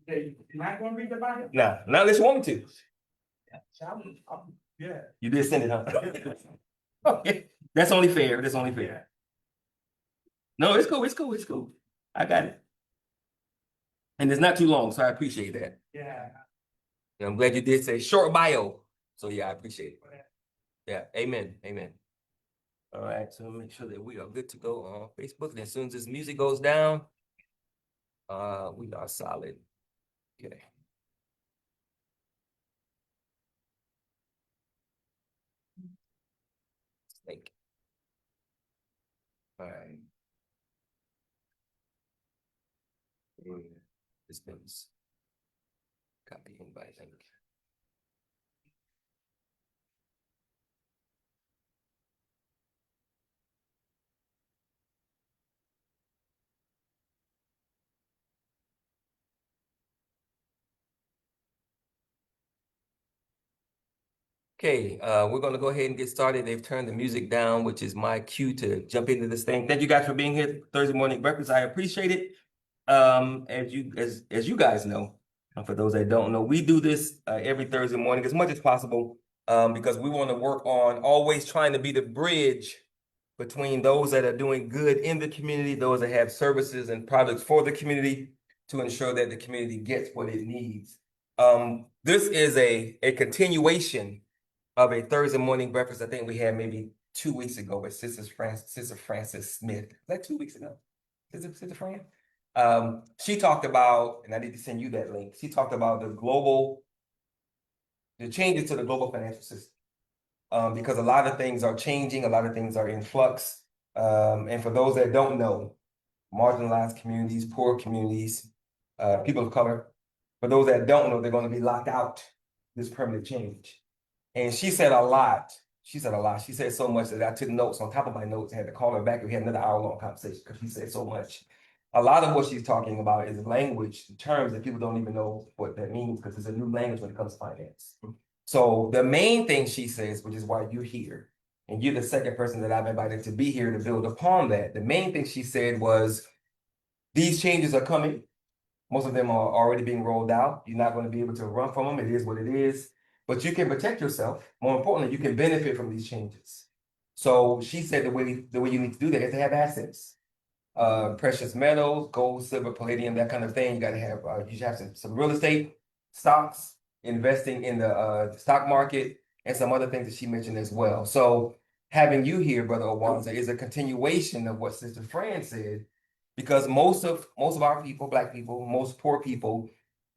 You're not going to read the Bible? Nah, not unless you want me to. Yeah. You did send it, huh? Okay. That's only fair. That's only fair. No, it's cool. It's cool. It's cool. I got it. And it's not too long, so I appreciate that. Yeah. And I'm glad you did say short bio. So yeah, I appreciate it. Yeah. Amen. Amen. All right. So make sure that we are good to go on Facebook. And as soon as this music goes down, we are solid. Okay. Thank you. All right. This means copy invite. Thank you. Okay, we're going to go ahead and get started. They've turned the music down, which is my cue to jump into this thing. Thank you guys for being here Thursday morning breakfast. I appreciate it. As you guys know, for those that don't know, we do this every Thursday morning as much as possible because we want to work on always trying to be the bridge between those that are doing good in the community, those that have services and products for the community to ensure that the community gets what it needs. This is a continuation of a Thursday morning breakfast I think we had maybe 2 weeks ago with Sister Frances Smith. Is that 2 weeks ago? Sister Fran? She talked about, and I need to send you that link. She talked about the changes to the global financial system. Because a lot of things are changing, a lot of things are in flux. And for those that don't know, marginalized communities, poor communities, people of color, for those that don't know, they're going to be locked out this permanent change. And she said a lot. She said a lot. She said so much that I took notes on top of my notes. I had to call her back. We had another hour-long conversation because she said so much. A lot of what she's talking about is language, terms that people don't even know what that means because it's a new language when it comes to finance. So the main thing she says, which is why you're here, and you're the second person that I've invited to be here to build upon that. The main thing she said was, these changes are coming. Most of them are already being rolled out. You're not going to be able to run from them. It is what it is. But you can protect yourself. More importantly, you can benefit from these changes. So she said the way you need to do that is to have assets. Precious metals, gold, silver, palladium, that kind of thing. You got to have, you should have some real estate, stocks, investing in the stock market, and some other things that she mentioned as well. So having you here, Brother Owanzer, is a continuation of what Sister Fran said, because most of our people, Black people, most poor people,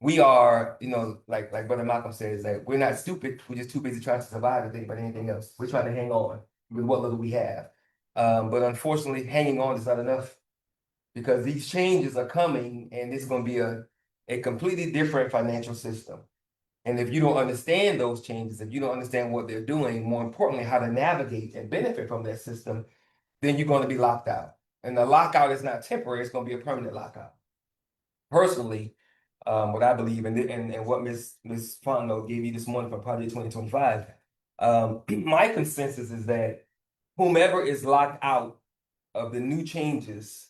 we are, like Brother Malcolm says, that we're not stupid. We're just too busy trying to survive and think about anything else. We're trying to hang on with what little we have. But unfortunately, hanging on is not enough, because these changes are coming and it's going to be a completely different financial system. And if you don't understand those changes, if you don't understand what they're doing, more importantly, how to navigate and benefit from that system, then you're going to be locked out. And the lockout is not temporary, it's going to be a permanent lockout. Personally, what I believe and what Ms. Fontenot gave you this morning from Project 2025, my consensus is that whomever is locked out of the new changes,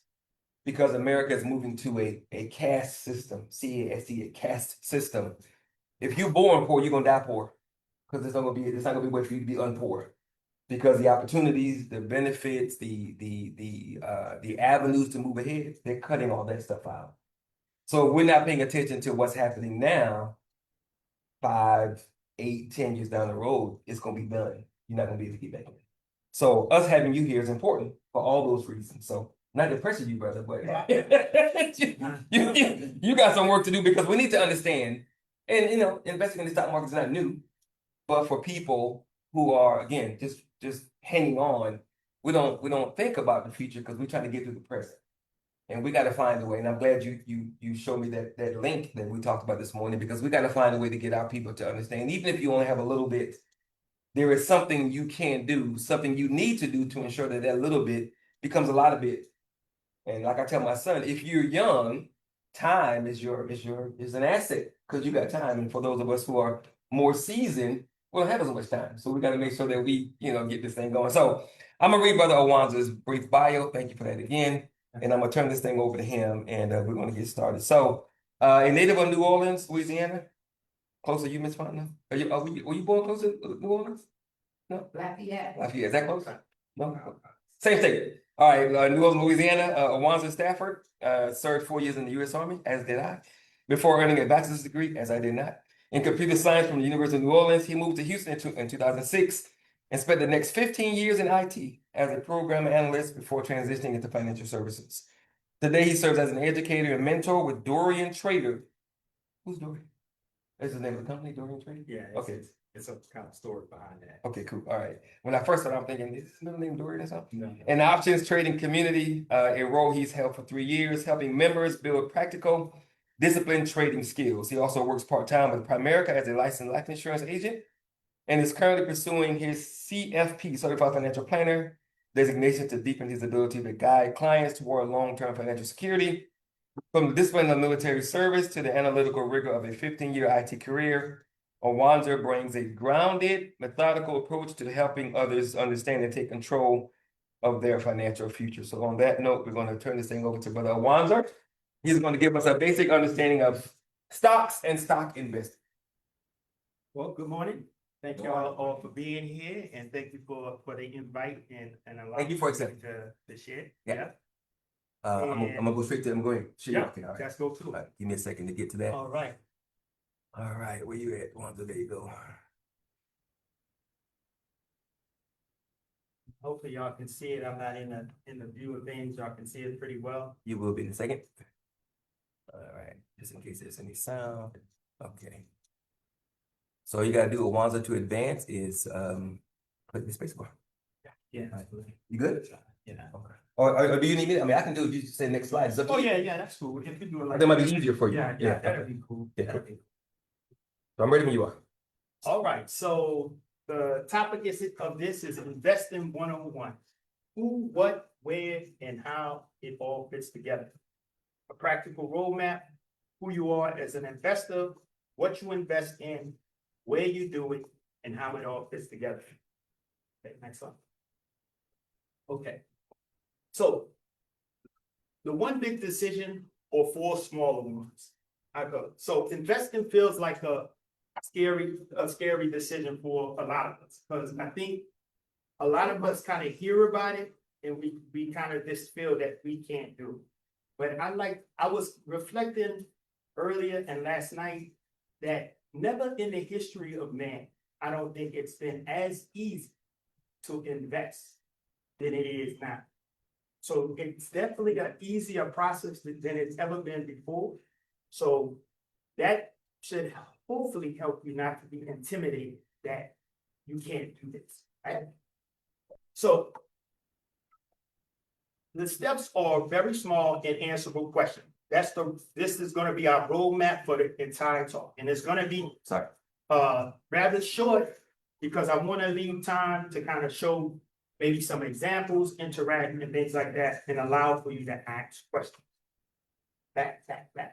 because America is moving to a caste system, C-A-S-T, a caste system. If you're born poor, you're gonna die poor, because it's not gonna be way for you to be unpoor, because the opportunities, the benefits, the avenues to move ahead, they're cutting all that stuff out. So if we're not paying attention to what's happening now, 5, 8, 10 years down the road, it's gonna be done. You're not gonna be able to get back in. So us having you here is important for all those reasons. So not to pressure you, brother, but you got some work to do, because we need to understand, and investing in the stock market is not new, but for people who are, again, just hanging on, we don't think about the future because we're trying to get through the present. And we got to find a way. And I'm glad you showed me that link that we talked about this morning, because we got to find a way to get our people to understand, even if you only have a little bit, there is something you can do, something you need to do to ensure that little bit becomes a lot of bit. And like I tell my son, if you're young, time is an asset, because you got time. And for those of us who are more seasoned, we don't have as much time. So we got to make sure that we, get this thing going. So I'm gonna read Brother Owanzer's brief bio. Thank you for that again. And I'm gonna turn this thing over to him, and we're gonna get started. So A native of New Orleans, Louisiana. Close to you, Miss Fontenay? Were you born close to New Orleans? No? Lafayette. Lafayette, is that close? No? Same thing. All right, New Orleans, Louisiana, Owanzer, Stafford, served 4 years in the U.S. Army, as did I, before earning a bachelor's degree, as I did not. In computer science from the University of New Orleans, he moved to Houston in 2006 and spent the next 15 years in IT as a program analyst before transitioning into financial services. Today, he serves as an educator and mentor with Dorian Trader. Who's Dorian? Is the name of the company, Dorian Trader? Yeah. Okay. It's a kind of story behind that. Okay, cool. All right. When I first started, I'm thinking, is his middle name Dorian or something? No. In the options trading community, a role he's held for 3 years, helping members build practical, disciplined trading skills. He also works part-time with Primerica as a licensed life insurance agent and is currently pursuing his CFP, Certified Financial Planner, designation to deepen his ability to guide clients toward long-term financial security. From the discipline of military service to the analytical rigor of a 15-year IT career, Owanzer brings a grounded, methodical approach to helping others understand and take control of their financial future. So on that note, we're going to turn this thing over to Brother Owanzer. He's going to give us a basic understanding of stocks and stock investing. Well, good morning. Thank you all for being here, and thank you for the invite and allowing Thank you for accepting. to share. Yeah. I'm gonna go straight to I'm going. Yeah. Okay, all right. Let's go to All it. right. Give me a second to get to that. All right. All right, where you at, Owanzer? There you go. Hopefully y'all can see it. I'm not in the view of things. Y'all can see it pretty well. You will be in a second. All right, just in case there's any sound. Okay. So all you gotta do, Owanzer to advance is click the space bar. Yeah. Right. You good? Yeah. Okay. Or do you need me? I mean, I can do it. You just say next slide. It's up to Oh you. yeah, that's cool. If you do it like That might be easier for you. Yeah, that'd be cool. Yeah. That'd be So I'm ready when you are. All right, so the topic of this is investing 101. Who, what, where, and how it all fits together. A practical roadmap, who you are as an investor, what you invest in, where you do it, and how it all fits together. Okay, next one. Okay. So the one big decision or 4 smaller ones. So investing feels like a scary decision for a lot of us, because I think a lot of us kind of hear about it and we kind of just feel that we can't do it. But I was reflecting earlier and last night that never in the history of man, I don't think it's been as easy to invest than it is now. So it's definitely an easier process than it's ever been before. So that should hopefully help you not to be intimidated that you can't do this, right? So the steps are very small and answerable questions. This is going to be our roadmap for the entire talk, and it's going to be rather short because I want to leave time to kind of show maybe some examples, interact, and things like that, and allow for you to ask questions. Back.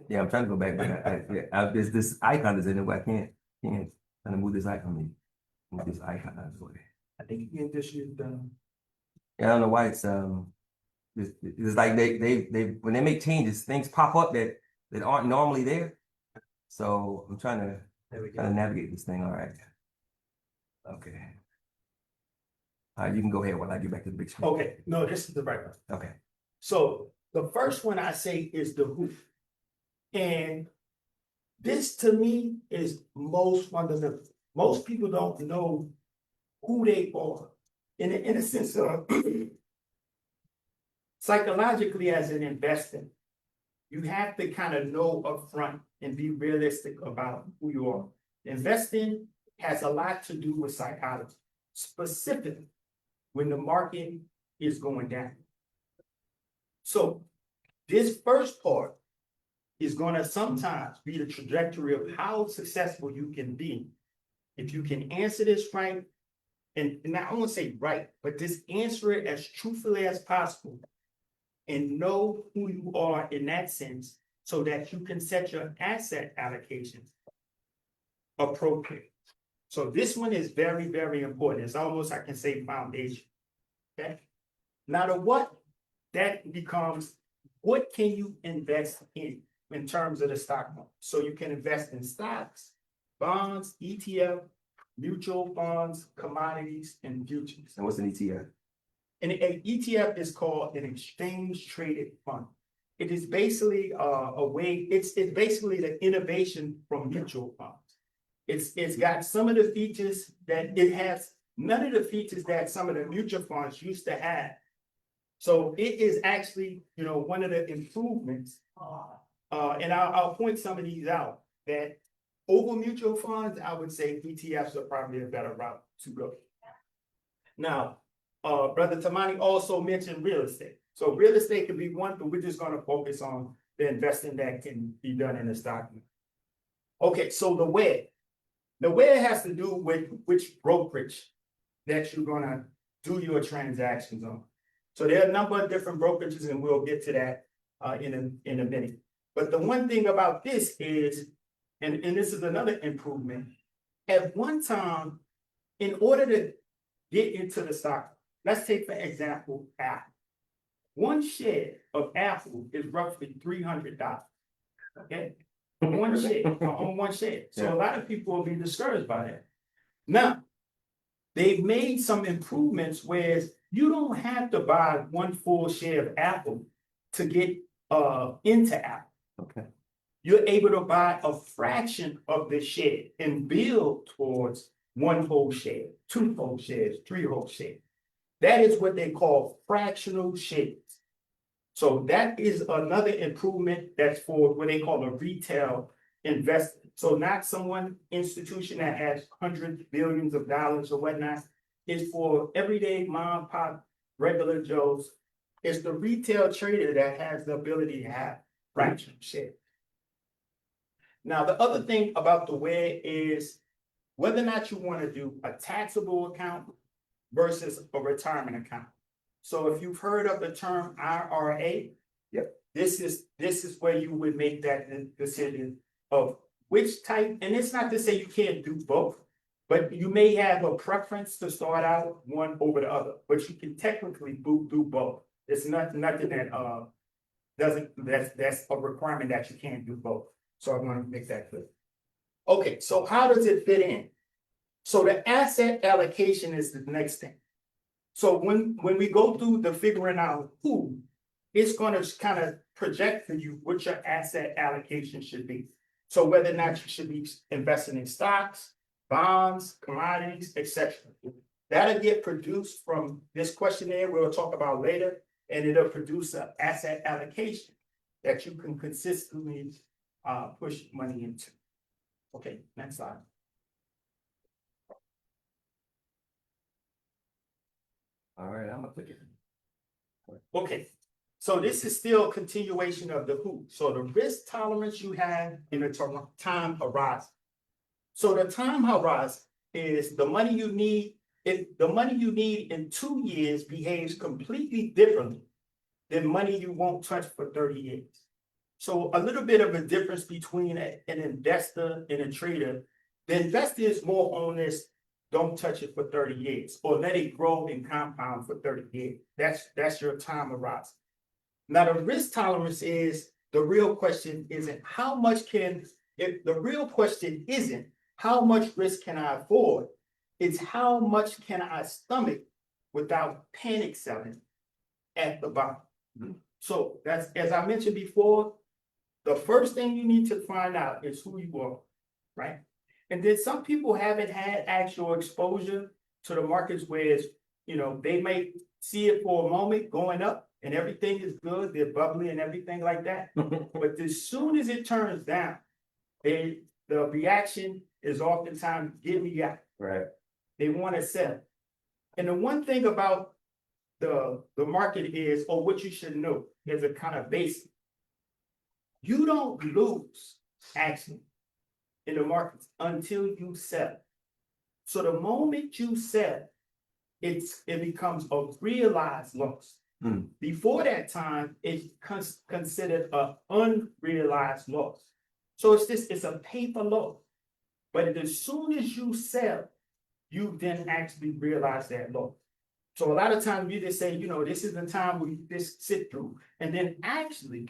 Yeah, I'm trying to go back, but there's this icon is in it, but I can't trying to move this icon. Move this icon out of the way. I think you can just use the. Yeah, I don't know why it's like they when they make changes, things pop up that aren't normally there. So I'm trying to navigate this thing. All right. Okay. All right, you can go ahead while I get back to the big screen. Okay, no, this is the right one. Okay. So the first one I say is the who. And this to me is most fundamental. Most people don't know who they are in a sense of psychologically as an investor. You have to kind of know upfront and be realistic about who you are. Investing has a lot to do with psychology, specifically when the market is going down. So this first part is going to sometimes be the trajectory of how successful you can be. If you can answer this right, and I don't want to say right, but just answer it as truthfully as possible and know who you are in that sense so that you can set your asset allocations appropriate. So this one is very, very important. It's almost, I can say, foundation. Okay. Now the what, that becomes, what can you invest in? in terms of the stock market. So you can invest in stocks, bonds, ETF, mutual funds, commodities, and futures. And what's an ETF? And an ETF is called an exchange traded fund. It is basically a way, it's basically the innovation from mutual funds. It's got some of the features that it has, none of the features that some of the mutual funds used to have. So it is actually, one of the improvements. And I'll point some of these out that over mutual funds, I would say ETFs are probably a better route to go. Now, Brother Tamani also mentioned real estate. So real estate could be one, but we're just going to focus on the investing that can be done in the stock market. Okay, so the where. The where has to do with which brokerage that you're going to do your transactions on. So there are a number of different brokerages, and we'll get to that in a minute. But the one thing about this is, and this is another improvement, at one time, in order to get into the stock, let's take, for example, Apple. One share of Apple is roughly $300. Okay? One share, on one share. So a lot of people will be discouraged by that. Now, they've made some improvements where you don't have to buy one full share of Apple to get into Apple. Okay. You're able to buy a fraction of the share and build towards one whole share, two whole shares, three whole shares. That is what they call fractional shares. So that is another improvement that's for what they call a retail investor. So not someone institution that has hundreds, billions of dollars or whatnot. It's for everyday mom, pop, regular Joes. It's the retail trader that has the ability to have fractional shares. Now, the other thing about the where is whether or not you want to do a taxable account versus a retirement account. So if you've heard of the term IRA, yep, this is where you would make that decision of which type. And it's not to say you can't do both, but you may have a preference to start out one over the other. But you can technically do both. It's nothing that that's a requirement that you can't do both. So I want to make that clear. Okay, so how does it fit in? So the asset allocation is the next thing. So when we go through the figuring out who, it's going to kind of project for you what your asset allocation should be. So whether or not you should be investing in stocks, bonds, commodities, etc. That'll get produced from this questionnaire we'll talk about later, and it'll produce an asset allocation that you can consistently push money into. Okay, next slide. All right, I'm gonna click it. Okay, so this is still a continuation of the who. So the risk tolerance you have in a time horizon. So the time horizon is the money you need. If the money you need in 2 years behaves completely differently than money you won't touch for 30 years. So a little bit of a difference between an investor and a trader. The investor is more on this, don't touch it for 30 years, or let it grow and compound for 30 years. That's your time horizon. Now, the risk tolerance is the real question isn't how much how much risk can I afford? It's how much can I stomach without panic selling at the bottom. Mm-hmm. So that's, as I mentioned before, the first thing you need to find out is who you are, right? And then some people haven't had actual exposure to the markets where it's, they may see it for a moment going up and everything is good, they're bubbly and everything like that. But as soon as it turns down, the reaction is oftentimes get me out. Right. They want to sell. And the one thing about the market is, or what you should know, is a kind of basic. You don't lose actually in the markets until you sell. So the moment you sell, it becomes a realized loss. Before that time, it's considered an unrealized loss. So it's a paper loss. But as soon as you sell, you then actually realize that loss. So a lot of times you just say, this is the time we just sit through. And then actually,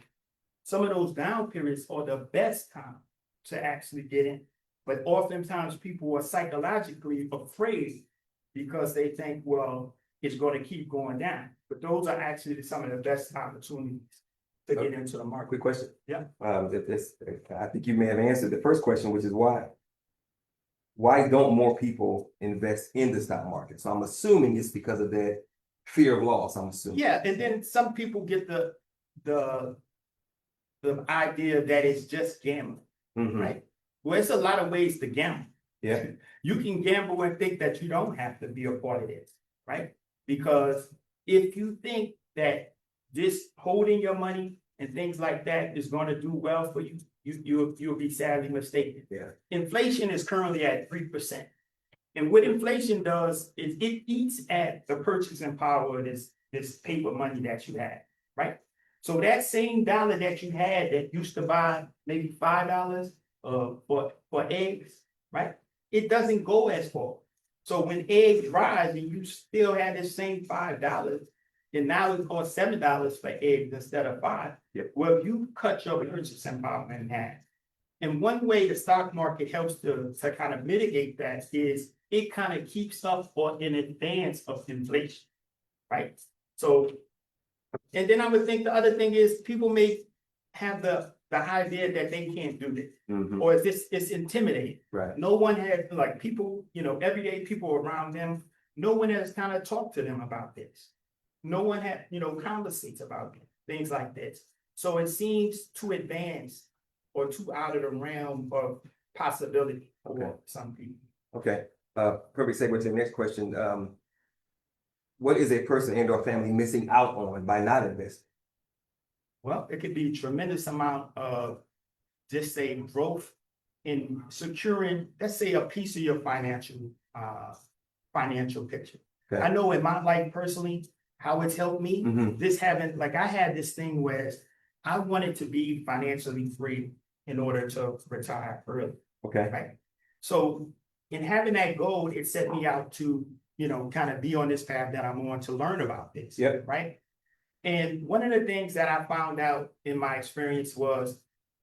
some of those down periods are the best time to actually get in. But oftentimes people are psychologically afraid because they think, well, it's going to keep going down. But those are actually some of the best opportunities to get into the market. Quick question. Yeah. I think you may have answered the first question, which is why. Why don't more people invest in the stock market? So I'm assuming it's because of that fear of loss. I'm assuming. Yeah, and then some people get the idea that it's just gambling, Mhm. right? Well, it's a lot of ways to gamble. Yeah. You can gamble and think that you don't have to be a part of this, right? Because if you think that this holding your money and things like that is going to do well for you, you'll be sadly mistaken. Yeah. Inflation is currently at 3%. And what inflation does is it eats at the purchasing power of this paper money that you have, right? So that same dollar that you had that used to buy maybe $5 for eggs, right? It doesn't go as far. So when eggs rise and you still have the same $5, and now it costs $7 for eggs instead of $5. Yep. Well, you cut your purchasing power in half. And one way the stock market helps to kind of mitigate that is it kind of keeps up or in advance of inflation, right? So, and then I would think the other thing is people may have the idea that they can't do this, Mhm. or it's intimidating. Right. No one has, like people, everyday people around them, no one has kind of talked to them about this. No one had, conversates about it, things like this. So it seems too advanced or too out of the realm of possibility for some people. Okay. Perfect segue to the next question. What is a person and or family missing out on by not investing? Well, it could be a tremendous amount of just say growth in securing, let's say, a piece of your financial picture. Okay. I know in my life personally, how it's helped me, Mhm. this having, like I had this thing where I wanted to be financially free in order to retire early, Okay. right? So in having that goal, it set me out to, kind of be on this path that I'm on to learn about this, Yep. right? And one of the things that I found out in my experience was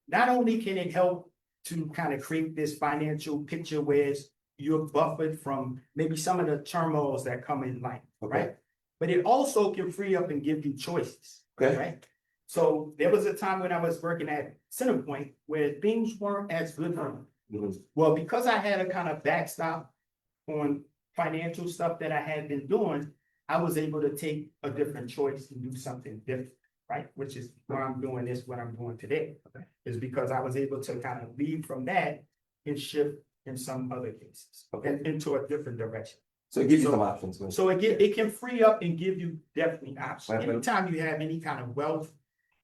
not only can it help to kind of create this financial picture where you're buffered from maybe some of the turmoils that come in life, right? But it also can free up and give you choices, right? So there was a time when I was working at Centerpoint where things weren't as good for me. Mhm. Well, because I had a kind of backstop on financial stuff that I had been doing, I was able to take a different choice and do something different, right? Which is why I'm doing this, what I'm doing today, is because I was able to kind of leave from that and shift in some other cases into a different direction. So it gives you some options. So it can free up and give you definitely options. Right. Anytime you have any kind of wealth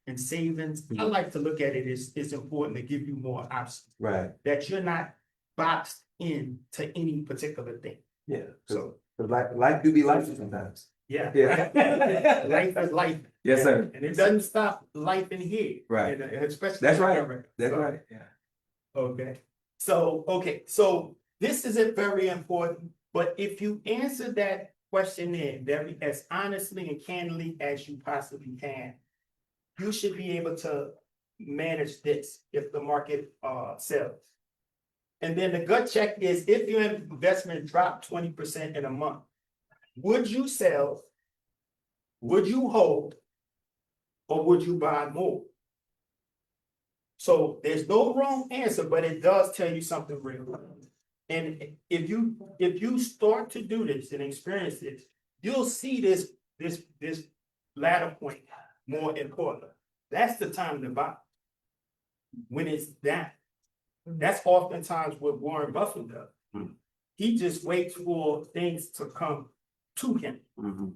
and savings, I like to look at it as it's important to give you more options. Right. That you're not boxed in to any particular thing. Yeah. So life do be life sometimes. yeah. Yeah. Life is life. Yes, sir. And it doesn't stop life in here. Right. Especially That's in right. America. That's So, right. Yeah. Okay. So this isn't very important, but if you answer that question in very as honestly and candidly as you possibly can, you should be able to manage this if the market sells. And then the gut check is if your investment dropped 20% in a month, would you sell? Would you hold? Or would you buy more? So there's no wrong answer, but it does tell you something real. And if you start to do this and experience this, you'll see this latter point more important. That's the time to buy. When it's down. That's oftentimes what Warren Buffett does. Mhm. He just waits for things to come to him. Mhm.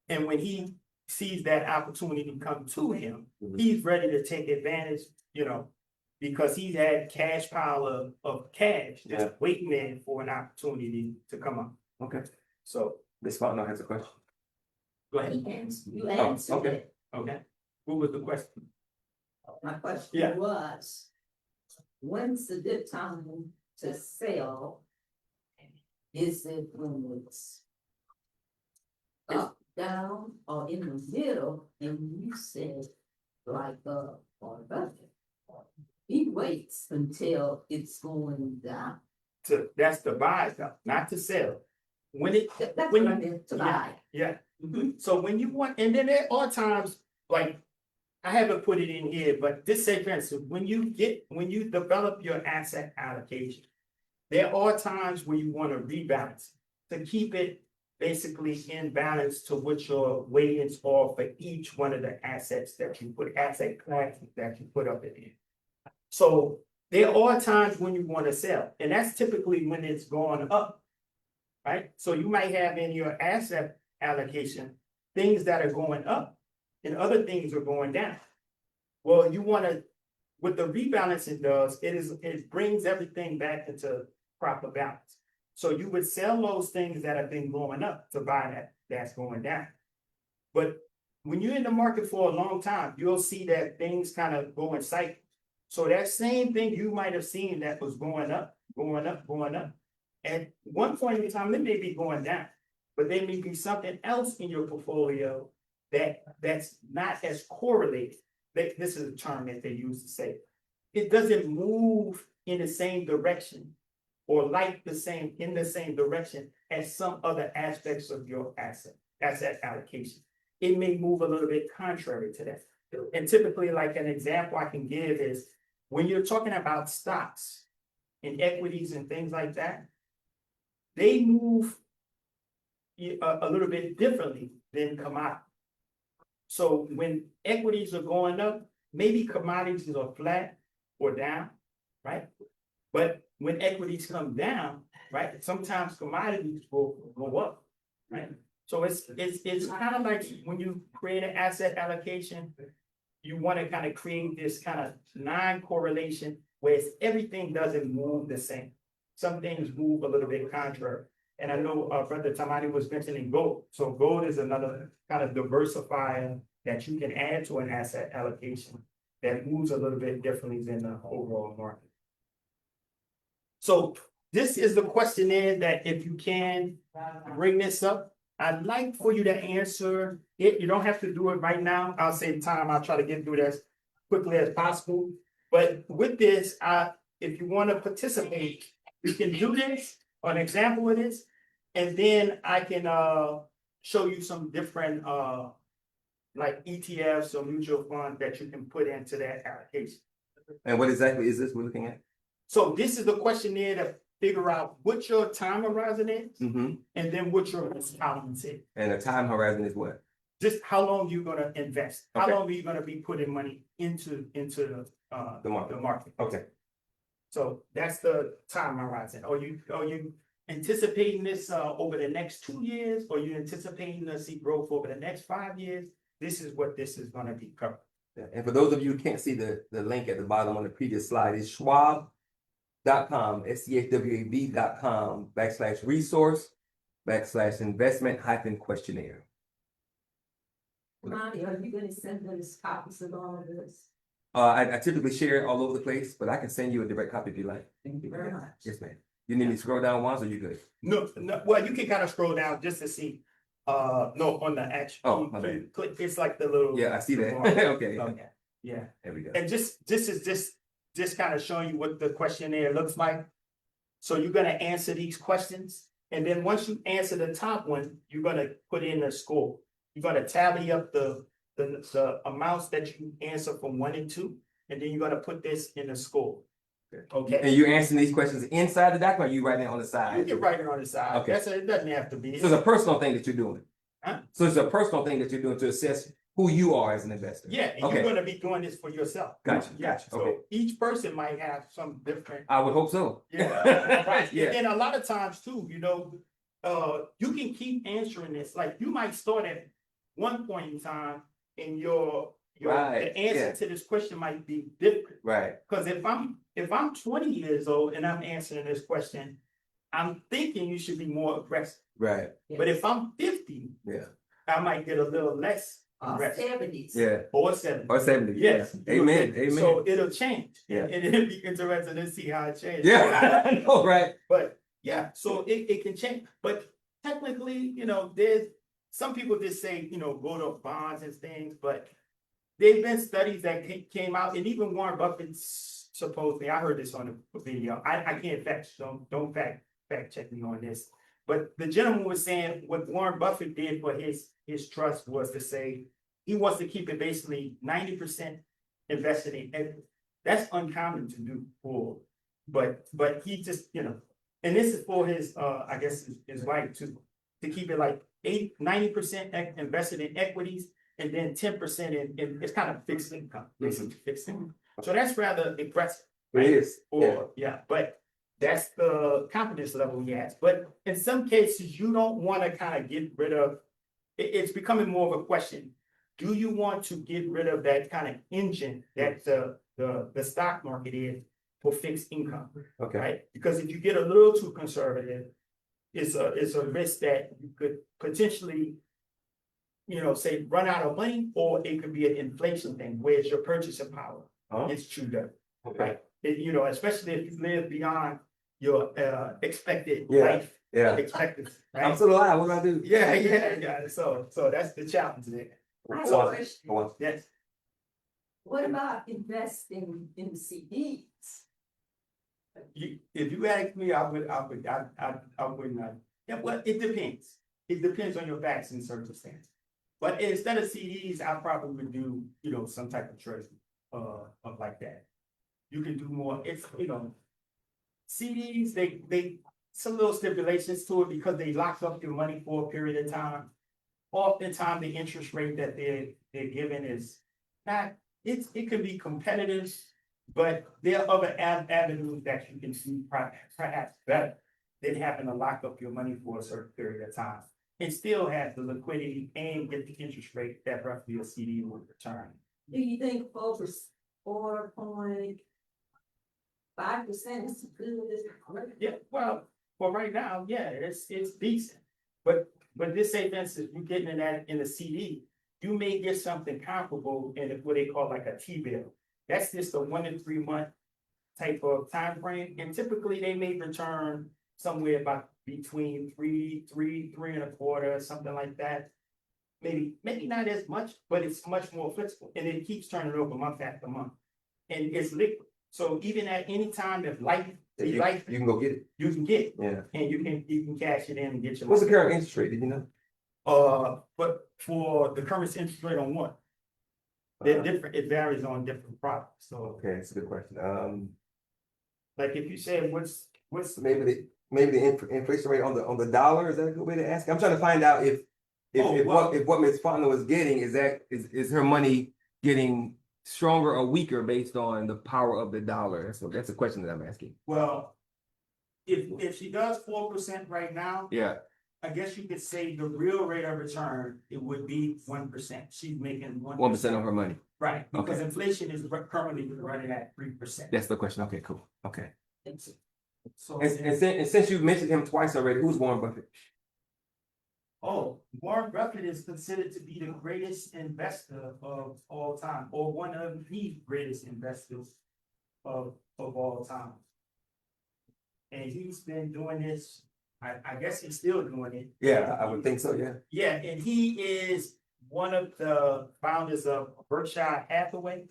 And when he sees that opportunity come to him, Mhm. he's ready to take advantage, because he's had cash pile of cash just waiting there for an opportunity to come up. Okay. So Ms. Faulkner has a question. go ahead. You answered okay. it. Okay. What was the question? My question Yeah. was, when's the good time to sell? Is it when it's up, down, or in the middle? And you said like, on budget. He waits until it's going down. That's to buy stuff, not to sell. When it, That's when what I you, meant to yeah, buy. yeah. Mhm. So when you want, and then there are times, like, I haven't put it in here, but this say for instance, when you develop your asset allocation, there are times when you want to rebalance to keep it basically in balance to what your weightings are for each one of the assets that you put, asset classes that you put up in here. So there are times when you want to sell, and that's typically when it's going up, right? So you might have in your asset allocation things that are going up and other things are going down. Well, you want to, what the rebalancing does, it brings everything back into proper balance. So you would sell those things that have been going up to buy that's going down. But when you're in the market for a long time, you'll see that things kind of go in cycles. So that same thing you might have seen that was going up, going up, going up. At one point in time, it may be going down, but there may be something else in your portfolio that's not as correlated. This is a term that they use to say it doesn't move in the same direction or like in the same direction as some other aspects of your asset allocation. It may move a little bit contrary to that. And typically, like an example I can give is when you're talking about stocks and equities and things like that, they move a little bit differently than commodities. So when equities are going up, maybe commodities are flat or down, right? But when equities come down, right, sometimes commodities will go up, right? So it's kind of like when you create an asset allocation, you want to kind of create this kind of non-correlation where everything doesn't move the same. Some things move a little bit contrary. And I know Brother Tamani was mentioning gold. So gold is another kind of diversifier that you can add to an asset allocation that moves a little bit differently than the overall market. So this is the questionnaire that if you can bring this up, I'd like for you to answer it. You don't have to do it right now. I'll save time. I'll try to get through it as quickly as possible. But with this, if you want to participate, you can do this, an example of this, and then I can show you some different like ETFs or mutual funds that you can put into that allocation. And what exactly is this we're looking at? So this is the questionnaire to figure out what your time horizon is, Mm-hmm. and then what your risk tolerance is. And the time horizon is what? Just how long you're gonna invest, how Okay. long are you gonna be putting money into The market. the market. Okay. So that's the time horizon. Are you anticipating this over the next 2 years, or you anticipating to see growth over the next 5 years? This is what this is gonna be covered. Yeah. And for those of you who can't see the link at the bottom on the previous slide, is schwab.com, schwab.com/resource/investment-questionnaire. Monty, are you gonna send us copies of all of this? I typically share it all over the place, but I can send you a direct copy if you like. Thank you very much. Yes, ma'am. You need me to scroll down once, or you good? No, well, you can kind of scroll down just to see, no, on the actual. Oh, my bad. Click, it's like the little. Yeah, I see that. Okay. Okay, yeah. There we go. And this is just kind of showing you what the questionnaire looks like. So you're gonna answer these questions, and then once you answer the top one, you're gonna put in a score. You're gonna tally up the amounts that you answer from 1 and 2, and then you're gonna put this in a score. Okay, And you're answering these questions inside the document, or you writing it on the you side? can write it on the side. Okay. It doesn't have to be. So it's a personal thing that you're doing. Huh? So it's a personal thing that you're doing to assess who you are as an investor. Yeah, and Okay. you're gonna be doing this for yourself. Gotcha, Yeah, gotcha, so okay. each person might have some different. I would hope so. Yeah, right. Yeah. And a lot of times too, you can keep answering this. Like you might start at one point in time, and Right, the answer yeah. to this question might be different. Right. Because if I'm 20 years old and I'm answering this question, I'm thinking you should be more aggressive. Right. But if I'm 50, Yeah. I might get a little less aggressive. 70s. Yeah. Or 70. Or 70. Yes. Amen. Amen. So it'll change. Yeah. And it'll be interesting to see how it changes. Yeah. I know, right? But yeah, so it can change. But technically, there's some people just say, go to bonds and things, but there've been studies that came out, and even Warren Buffett supposedly, I heard this on a video. I can't don't fact check me on this. But the gentleman was saying what Warren Buffett did for his trust was to say he wants to keep it basically 90% invested in equity. That's uncommon to do but he just, and this is for his I guess his wife to keep it like 90% invested in equities and then 10% in it's kind of fixed income, basically fixed income. So that's rather impressive. It is. Yeah, but that's the confidence level he has. But in some cases, you don't want to kind of get rid of it's becoming more of a question. Do you want to get rid of that kind of engine that the stock market is for fixed income? Okay. Right? Because if you get a little too conservative, it's a risk that you could potentially, say run out of money, or it could be an inflation thing, whereas your purchasing power is chewed up. Okay. Right? Especially if you live beyond your expected Yeah. life Yeah. expectancy. I'm Right? still alive. What do I do? Yeah. So that's the challenge there. I have a So- question. Yes. What about investing in CDs? If you ask me, I would not. Yeah, well, it depends. It depends on your facts and circumstances. But instead of CDs, I probably would do, some type of treasury, of like that. You can do more. It's, CDs, they some little stipulations to it because they lock up your money for a period of time. Oftentimes, the interest rate that they're given is not. It can be competitive, but there are other avenues that you can see perhaps better than having to lock up your money for a certain period of time and still have the liquidity and get the interest rate that roughly a CD would return. Do you think 4.5% is good? Yeah, well, for right now, yeah, it's decent. But this say, for instance, you're getting in a CD, you may get something comparable in what they call like a T-bill. That's just a 1 to 3 month type of time frame, and typically they may return somewhere about between three and a quarter, something like that. Maybe not as much, but it's much more flexible, and it keeps turning over month after month, and it's liquid. So even at any time, if You can go get it. you can get it, Yeah. and you can cash it in and get your. What's the current interest rate? Did you know? But for the current interest rate on what? They're different. It varies on different products. So, Okay, that's a good question. like if you say what's Maybe the inflation rate on the dollar, is that a good way to ask? I'm trying to find out if what Ms. Fonda was getting is her money getting stronger or weaker based on the power of the dollar. So that's a question that I'm asking. well, if she does 4% right now, Yeah. I guess you could say the real rate of return, it would be 1%. She's making 1% of her money. Right, because Okay. inflation is currently running at 3%. That's the question. Okay, cool. Okay. So, And since you've mentioned him twice already, who's Warren Buffett? Warren Buffett is considered to be the greatest investor of all time, or one of the greatest investors of all time. And he's been doing this, I guess he's still doing it. Yeah, I would think so. Yeah. Yeah, and he is one of the founders of Berkshire Hathaway.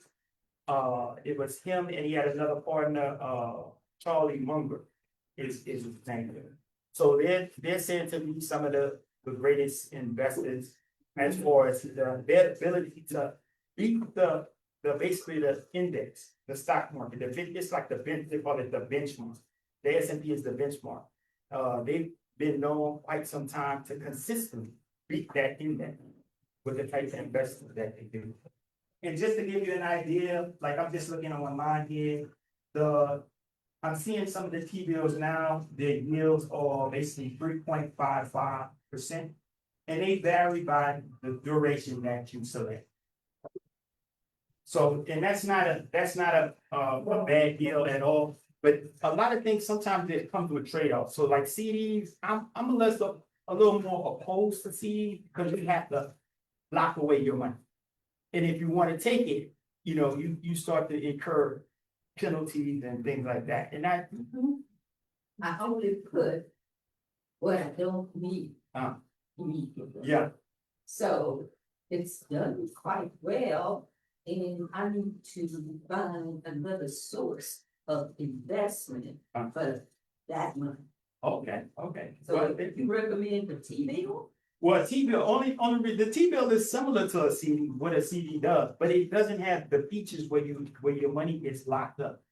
It was him, and he had another partner, Charlie Munger, is his name. So they're said to be some of the greatest investors as far as their ability to beat the basically the index, the stock market. It's like they call it the benchmark. The S&P is the benchmark. They've been known quite some time to consistently beat that index with the type of investment that they do. And just to give you an idea, like I'm just looking online here, I'm seeing some of the T-bills now, their yields are basically 3.55%, and they vary by the duration that you select. So, and that's not a bad deal at all. But a lot of things sometimes it comes with trade-offs. So like CDs, I'm a little more opposed to CDs because you have to lock away your money. And if you want to take it, you start to incur penalties and things like that. And I only put what I don't need. Immediately. yeah, So it's done quite well and I need to find another source of investment for that money. Okay, okay. So Well, if you recommend the T-bill, well, T-bill, the T-bill is similar to a CD, what a CD does, but it doesn't have the features where your money is locked up.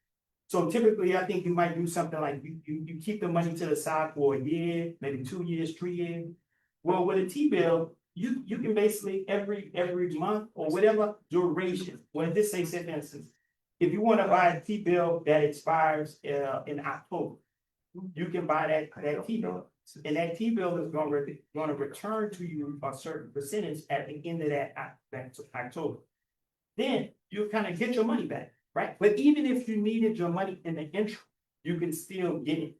So typically, I think you might do something like you keep the money to the side for a year, maybe 2 years, 3 years. Well, with a T-bill, you can basically every month or whatever duration, well, this say, for instance, if you want to buy a T-bill that expires in October, you can buy that T-bill. And that T-bill is gonna return to you a certain percentage at the end of that October. Then you kind of get your money back, right? But even if you needed your money in the interim, you can still get it,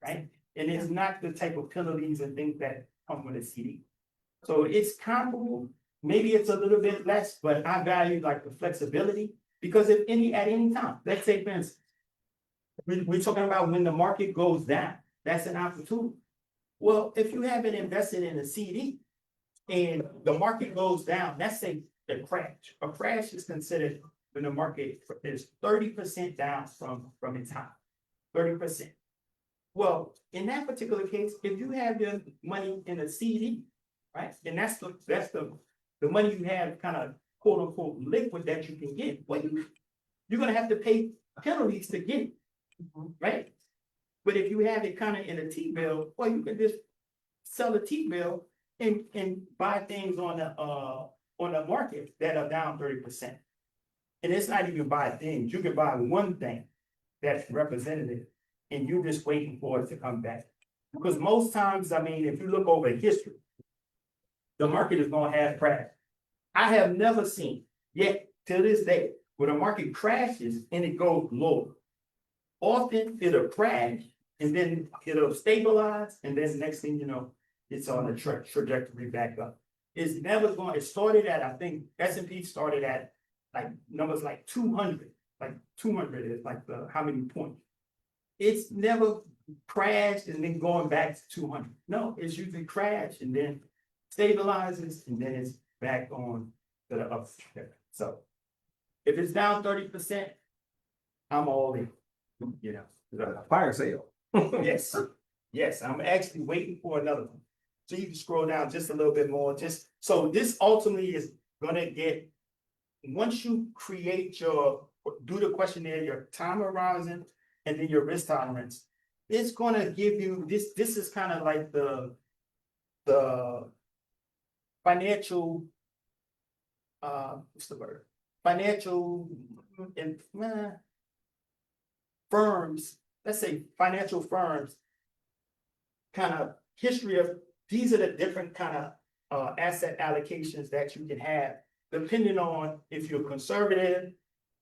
right? And it's not the type of penalties and things that come with a CD. So it's comparable, maybe it's a little bit less, but I value like the flexibility, because at any time, let's say for instance, we're talking about when the market goes down, that's an opportunity. Well, if you haven't invested in a CD and the market goes down, let's say a crash. A crash is considered when the market is 30% down from its high, 30%. Well, in that particular case, if you have your money in a CD, right, and that's the money you have kind of quote unquote liquid that you can get, well, you're gonna have to pay penalties to get it, right? But if you have it kind of in a T-bill, well, you can just sell a T-bill and buy things on the market that are down 30%. And it's not even buy things, you can buy one thing that's representative and you're just waiting for it to come back. Because most times, I mean, if you look over history, the market is gonna have crash. I have never seen yet to this day where the market crashes and it goes lower. Often it'll crash and then it'll stabilize, and then next thing you know, it's on the trajectory back up. It's never going, it started at, I think S&P started at like numbers like 200, like 200 is like how many points. It's never crashed and then going back to 200. No, it's usually crashed and then stabilizes and then it's back on to the up. So if it's down 30%, I'm all in, you know. Fire sale. Yes, yes, I'm actually waiting for another one. So you can scroll down just a little bit more, just, so this ultimately is gonna get, once you create do the questionnaire, your time horizon, and then your risk tolerance, it's gonna give you, this is kind of like the financial, what's the word? Financial, and firms, let's say financial firms, kind of history of, these are the different kind of asset allocations that you can have, depending on if you're conservative,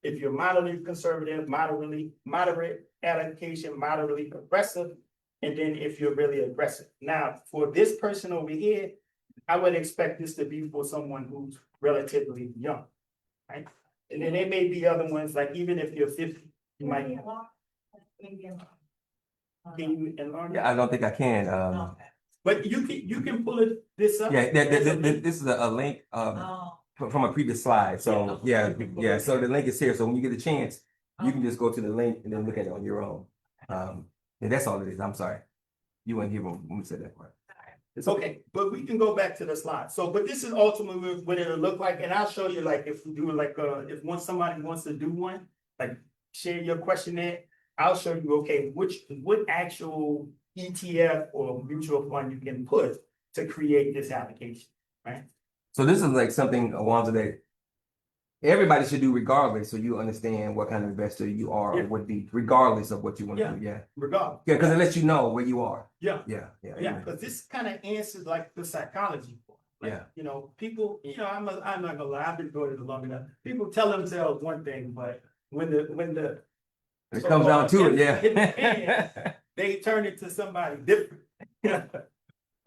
if you're moderately conservative, moderate allocation, moderately aggressive, and then if you're really aggressive. Now, for this person over here, I would expect this to be for someone who's relatively young, right? And then there may be other ones, like even if you're 50, you might. Can you enlarge? Yeah, I don't think I can. But you can pull this up. Yeah, this is a link from a previous slide. So yeah. So the link is here. So when you get a chance, you can just go to the link and then look at it on your own. And that's all it is. I'm sorry. You weren't here when we said that part. It's okay, but we can go back to the slide. So, but this is ultimately what it'll look like, and I'll show you, like, if we do like if somebody wants to do one, like share your questionnaire, I'll show you, okay, what actual ETF or mutual fund you can put to create this application, right? So this is like something, Owanzer, that everybody should do regardless, so you understand what kind of investor you are or would be, regardless of what you want to do. Yeah. Regardless. Yeah, because it lets you know where you are. Yeah. Yeah. Because this kind of answers like the psychology. Like, Yeah. You know, people, you know, I'm not gonna lie, I've been doing it long enough. People tell themselves one thing, but when it comes down to it, hit the fan, they turn it to somebody different.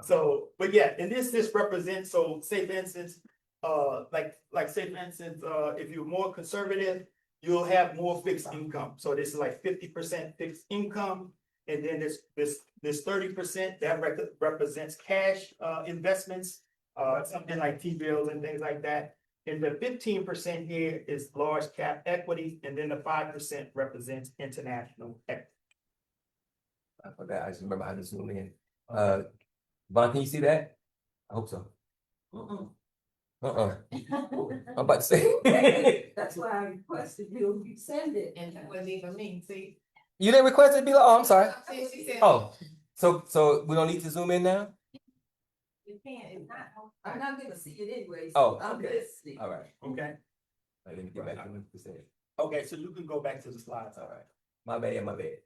So, but yeah, and this represents, so say for instance, like say for instance, if you're more conservative, you'll have more fixed income. So this is like 50% fixed income, and then this 30% that represents cash investments, something like T-bills and things like that. And the 15% here is large cap equity, and then the 5% represents international equity. I forgot, I just remember how to zoom in. Vaughn, can you see that? I hope so. Mm-mm. I'm about to say. That's why I requested you send it. And that wasn't even me, see? You didn't request it to be like, oh, I'm sorry. She said. Oh, so we don't need to zoom in now? You can't, it's not. I'm not gonna see it anyway. Oh, I'm okay. listening. All right. Okay, I didn't get back to what you said. okay, so you can go back to the slides. All right. My bad, my bad.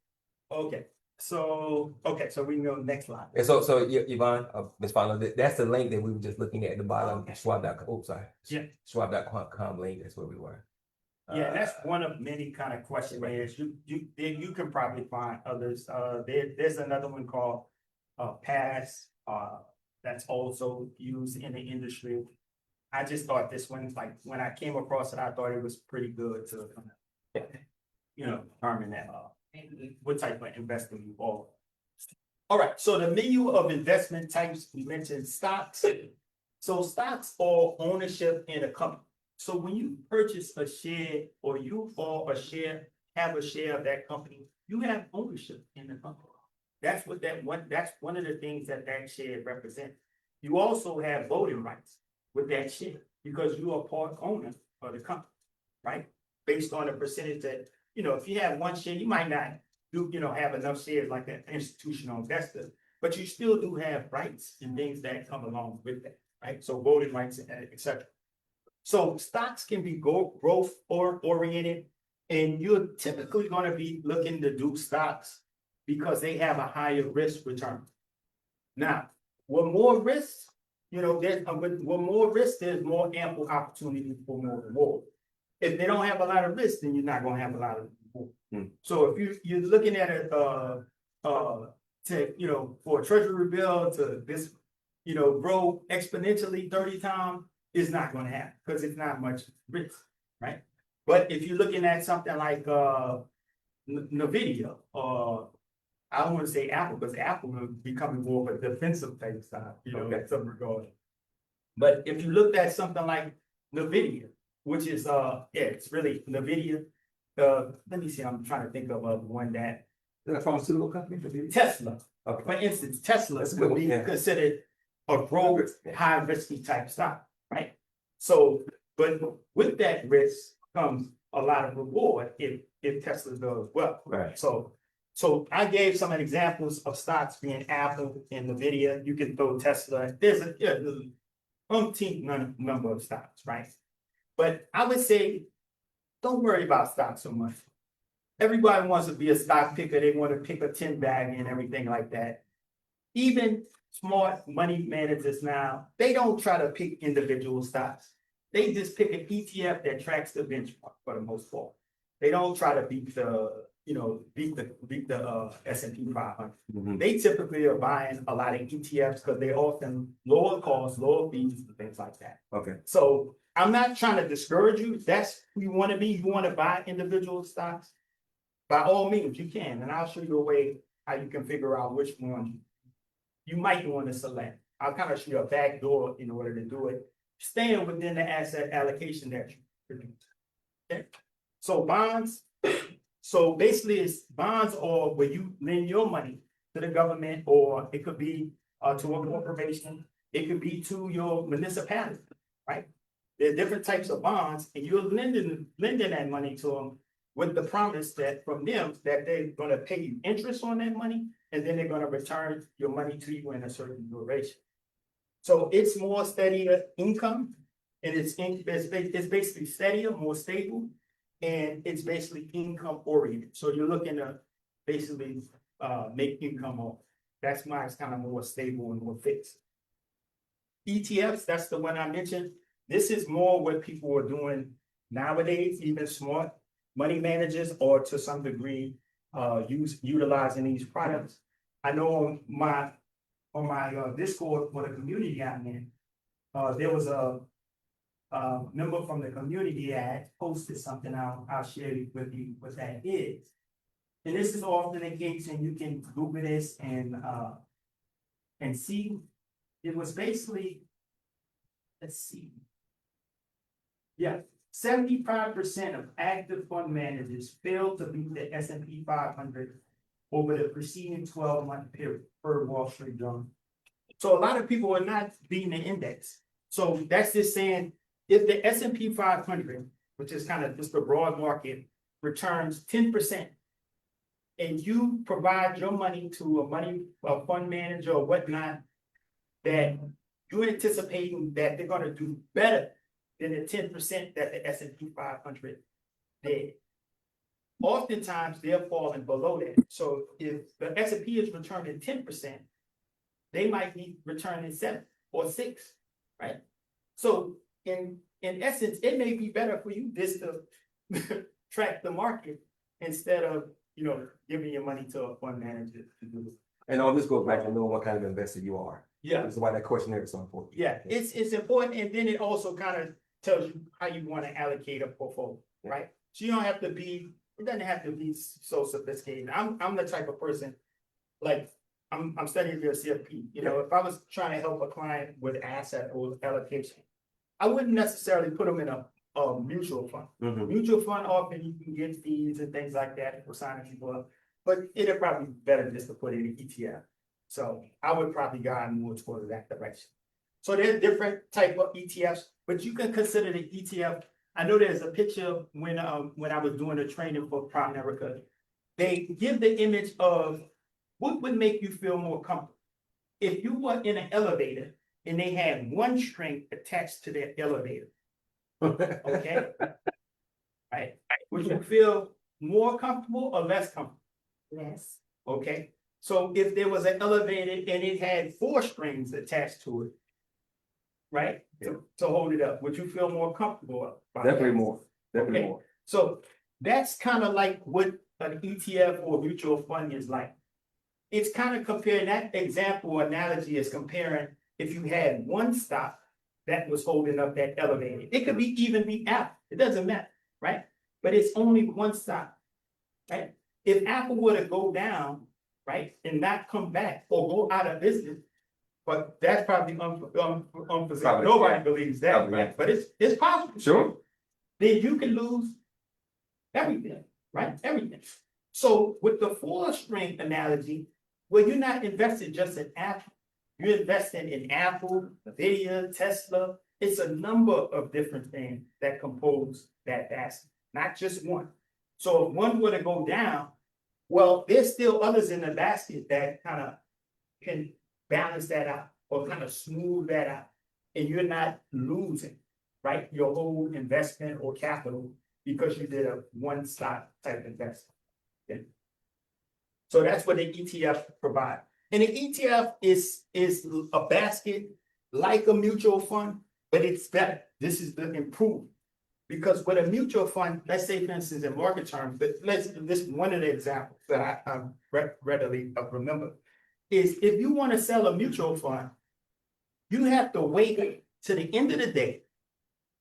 Okay, so we can go next slide. And so Yvonne, Ms. Fowler, that's the link that we were just looking at the bottom, Okay. Schwab.com, oh, sorry. Yeah. Schwab.com link, that's where we were. Yeah, that's one of many kind of questionnaires. You can probably find others. There's another one called PASS, that's also used in the industry. I just thought this one, like, when I came across it, I thought it was pretty good to, determine that, what type of investment you are. All right, so the menu of investment types, we mentioned stocks. So stocks are ownership in a company. So when you purchase a share or have a share of that company, you have ownership in the company. That's one of the things that share represents. You also have voting rights with that share because you are part owner of the company, right? Based on the percentage that, if you have one share, you might not have enough shares like an institutional investor, but you still do have rights and things that come along with that, right? So voting rights, et cetera. So stocks can be growth oriented, and you're typically going to be looking to do stocks because they have a higher risk return. Now, with more risk, with more risk, there's more ample opportunity for more reward. If they don't have a lot of risk, then you're not going to have a lot of reward. So if you're looking at it, for a treasury bill to this, grow exponentially 30 times, it's not going to happen because it's not much risk, right? But if you're looking at something like NVIDIA, or I don't want to say Apple, because Apple is becoming more of a defensive type style, in some regard. But if you looked at something like NVIDIA, which is it's really NVIDIA. Let me see, I'm trying to think of one that Is that a pharmaceutical company? Tesla. Okay. For instance, Tesla That's a good would one, be yeah. considered a growth, Yeah. high risky type stock, right? So, but with that risk comes a lot of reward if Tesla does well. Right. So I gave some examples of stocks being Apple and NVIDIA. You can throw Tesla. There's a umpteen number of stocks, right? But I would say, don't worry about stocks so much. Everybody wants to be a stock picker. They want to pick a 10 bag and everything like that. Even smart money managers now, they don't try to pick individual stocks. They just pick an ETF that tracks the benchmark for the most part. They don't try to beat the S&P 500. Mhm. They typically are buying a lot of ETFs because they're often lower cost, lower fees, and things like that. Okay. So I'm not trying to discourage you. If that's who you want to be. You want to buy individual stocks. By all means, you can, and I'll show you a way how you can figure out which one you might want to select. I'll kind of show you a back door in order to do it, staying within the asset allocation that you produce. Okay. So bonds. So basically, it's bonds or where you lend your money to the government, or it could be to a corporation. It could be to your municipality, right? There are different types of bonds, and you're lending that money to them with the promise that from them that they're going to pay you interest on that money, and then they're going to return your money to you in a certain duration. So it's more steadier income, and it's basically steadier, more stable, and it's basically income oriented. So you're looking to basically make income off. That's why it's kind of more stable and more fixed. ETFs, that's the one I mentioned. This is more what people are doing nowadays, even smart money managers, or to some degree, utilizing these products. I know on my Discord for the community I'm in, there was a member from the community that posted something. I'll share it with you what that is. And this is often the case, and you can Google this and see. It was basically, let's see. Yeah, 75% of active fund managers failed to beat the S&P 500 over the preceding 12-month period per Wall Street Journal. So a lot of people are not beating the index. So that's just saying if the S&P 500, which is kind of just a broad market, returns 10%, and you provide your money to a fund manager or whatnot, that you're anticipating that they're gonna do better than the 10% that the S&P 500 did. Oftentimes, they're falling below that. So if the S&P is returning 10%, they might be returning 7 or 6, right? So in essence, it may be better for you just to track the market instead of, giving your money to a fund manager to do it. And all this goes back to knowing what kind of investor you are. Yeah. That's why that questionnaire is so important. Yeah, it's important, and then it also kind of tells you how you want to allocate a portfolio, right? So you don't have to be, it doesn't have to be so sophisticated. I'm the type of person, like, I'm studying for a CFP. If I was trying to help a client with asset or allocation, I wouldn't necessarily put them in a mutual fund. Mhm. Mutual fund, often you can get fees and things like that for signing people up, but it'd probably be better just to put it in ETF. So I would probably guide more towards that direction. So there's different type of ETFs, but you can consider the ETF. I know there's a picture when I was doing the training for Prime America. They give the image of what would make you feel more comfortable. If you were in an elevator and they had one string attached to that elevator, okay? Right? Would you feel more comfortable or less comfortable? Yes. Okay, so if there was an elevator and it had 4 strings attached to it, right, to hold it up, would you feel more comfortable about that? Definitely more. Definitely Okay. more. So that's kind of like what an ETF or mutual fund is like. It's kind of comparing, that example or analogy is comparing if you had one stock that was holding up that elevator. It could even be Apple, it doesn't matter, right? But it's only one stock, right? If Apple were to go down, right, and not come back or go out of business, but that's probably unforeseen. Probably, Nobody yeah. believes that, Probably, right? yeah. But it's possible. Sure. Then you can lose everything, right? Everything. So with the 4-string analogy, well, you're not investing just in Apple. You're investing in Apple, Nvidia, Tesla. It's a number of different things that compose that basket, not just one. So if one were to go down, well, there's still others in the basket that kind of can balance that out or kind of smooth that out. And you're not losing, right, your whole investment or capital because you did a one stock type investment. Yeah. So that's what the ETF provide. And the ETF is a basket like a mutual fund, but it's better. This is the improvement. Because with a mutual fund, let's say for instance in market terms, but this one of the examples that I readily remember is if you want to sell a mutual fund, you have to wait to the end of the day.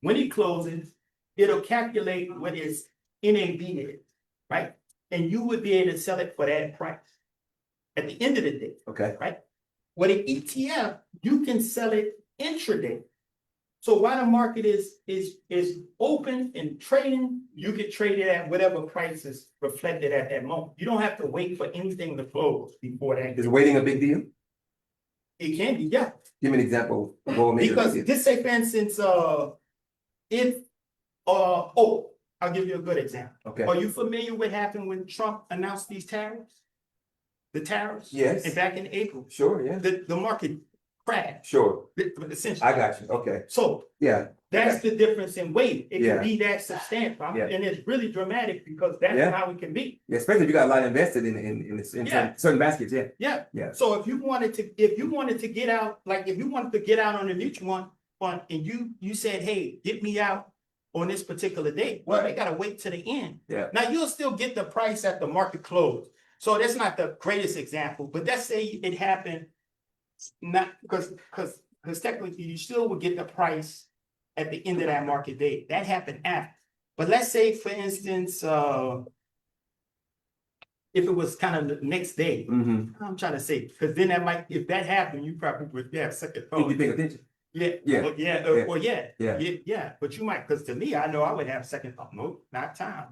When it closes, it'll calculate what its NAV is, right? And you would be able to sell it for that price at the end of the day. Okay. Right? With an ETF, you can sell it intraday. So while the market is open and trading, you can trade it at whatever price is reflected at that moment. You don't have to wait for anything to close before that. Is waiting a big deal? It can be, yeah. Give me an example. of what makes it a big Because deal. just say for instance, I'll give you a good example. Okay. Are you familiar with what happened when Trump announced these tariffs? The tariffs? Yes. And back in April, Sure, yeah. the market crashed, Sure. essentially. I got you. Okay. So Yeah. that's the difference in weight. It Yeah. can be that substantial. Yeah. And it's really dramatic because that's Yeah. how it can be. Yeah, especially if you got a lot invested in Yeah. certain baskets. Yeah. Yeah. Yeah. So if you wanted to get out, like if you wanted to get out on a mutual fund and you said, hey, get me out on this particular day, well, they gotta wait to the end. Yeah. Now you'll still get the price at the market close. So that's not the greatest example, but let's say it happened not because technically you still would get the price at the end of that market day. That happened after. But let's say, for instance, if it was kind of the next day, Mm-hmm. I'm trying to say, because then that might, if that happened, you probably would, yeah, second Did thought. you pay attention? Yeah. Yeah, Yeah. yeah, but you might, because to me, I know I would have second thought, no, not time,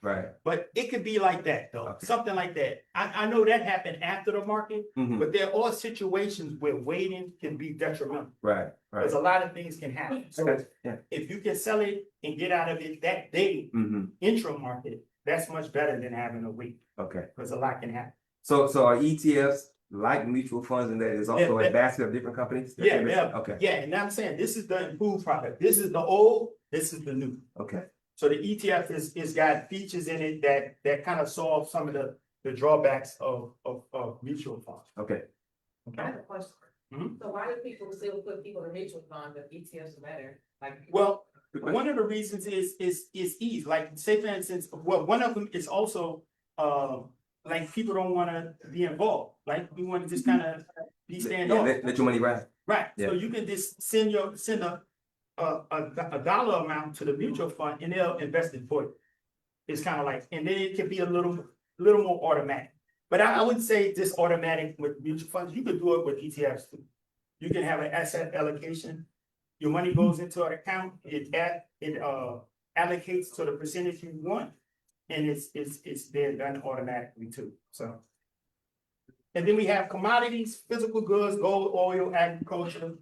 Right. but it could be like that though, Okay. something like that. I know that happened after the market, Mhm. but there are situations where waiting can be detrimental, Right. because a lot of things can happen. So Okay. Yeah. if you can sell it and get out of it that day, Mm-hmm. intra-market, that's much better than having a wait, Okay. because a lot can happen. So are ETFs like mutual funds, and that is also Yeah, a basket of different companies? that Yeah, you're listing? yeah, Okay. yeah, and I'm saying, this is the improved product, this is the old, this is the new. Okay. So the ETF is got features in it that kind of solve some of the drawbacks of mutual funds. Okay. I have a question. Mhm. So why do people still put people in mutual funds if ETFs are better? Like, Well, one of the reasons is ease. Like, say for instance, well, one of them is also like people don't want to be involved. Like, we want to just kind of be Yeah, standoff. let your money ride. Right. So Yeah. you can just send a dollar amount to the mutual fund and they'll invest it for you. It's kind of like, and then it can be a little more automatic. But I wouldn't say just automatic with mutual funds. You could do it with ETFs too. You can have an asset allocation. Your money goes into an account. It allocates to the percentage you want, and it's then done automatically too. So, and then we have commodities, physical goods, gold, oil, agriculture.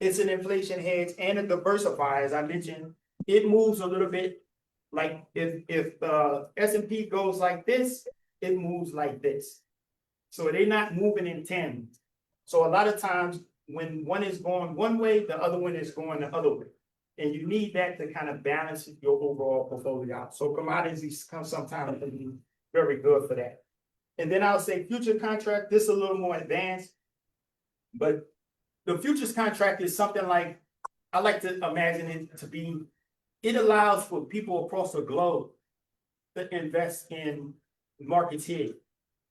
It's an inflation hedge and a diversifier, as I mentioned. It moves a little bit. Like if S&P goes like this, it moves like this. So they're not moving in tandem. So a lot of times when one is going one way, the other one is going the other way. And you need that to kind of balance your overall portfolio out. So commodities come sometimes to be very good for that. And then I'll say future contract, this is a little more advanced. But the futures contract is something like, I like to imagine it to be, it allows for people across the globe to invest in markets here.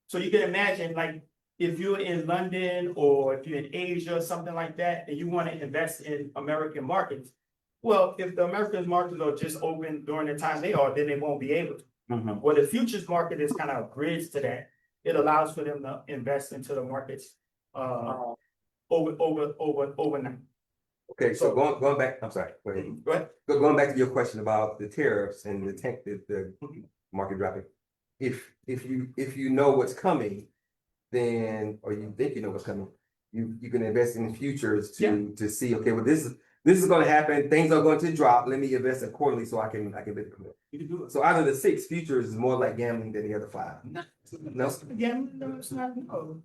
So you can imagine, like, if you're in London or if you're in Asia or something like that, and you want to invest in American markets. Well, if the American markets are just open during the time they are, then they won't be able to. Mhm. Well, the futures market is kind of a bridge to that. It allows for them to invest into the markets overnight. Okay, so going back, I'm sorry, go ahead. Right? Going back to your question about the tariffs and the market dropping. If you know what's coming, then, or you think you know what's coming, you can invest in futures to see, okay, well, this is going to happen. Things are going to drop. Let me invest accordingly so I can benefit from it. You can do it. So out of the 6, futures is more like gambling than the other 5. No, Again, no, it's not. No.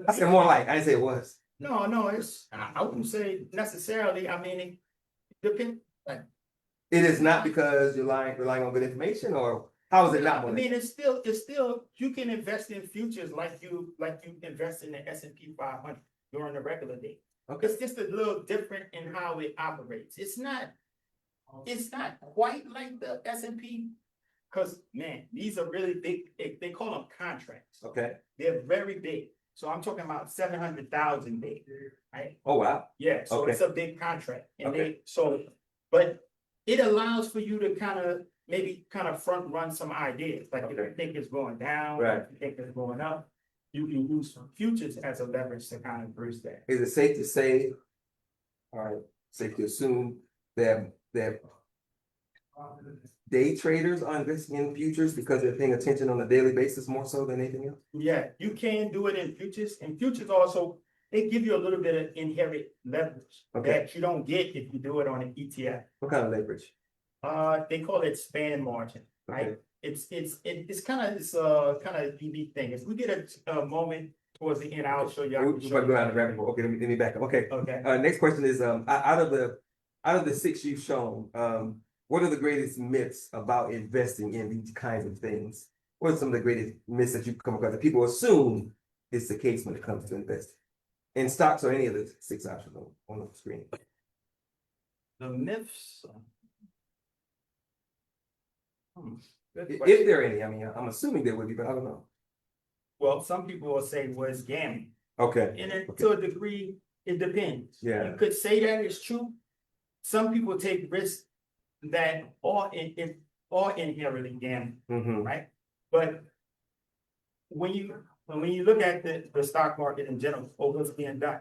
I said more like. I didn't say it was. No, it's, I wouldn't say necessarily. I mean, it depends. It is not because you're relying on good information, or how is it not? I mean, it's still, you can invest in futures like you invest in the S&P 500 during the regular day. Okay. It's just a little different in how it operates. It's not quite like the S&P, because man, these are really big. They call them contracts. Okay. They're very big. So I'm talking about 700,000 big, right? Oh wow. Yeah, so Okay. it's a big contract. And Okay. but it allows for you to maybe front run some ideas. Like if you think it's going down, Right. if you think it's going up, you can use some futures as a leverage to kind of bridge that. Is it safe to say, safe to assume that day traders are investing in futures because they're paying attention on a daily basis more so than anything else? Yeah, you can do it in futures. And futures also, they give you a little bit of inherent leverage that you don't get if you do it on an ETF. What kind of leverage? They call it span margin, right? Okay. It's kind of unique thing. If we get a moment towards the end, I'll show you. I can We're show going to go you. down the rabbit hole. Okay, let me back up. Okay. Okay. Next question is out of the 6 you've shown, what are the greatest myths about investing in these kinds of things? What are some of the greatest myths that you've come across that people assume is the case when it comes to investing in stocks or any of the 6 options on the screen? The myths. Good If question. there are any, I mean, I'm assuming there would be, but I don't know. Well, some people will say, well, it's gambling. Okay. And then to a degree, it depends. Yeah. You could say that it's true. Some people take risks that are inherently gambling, Mm-hmm. right? But when you look at the stock market in general, or what's being done,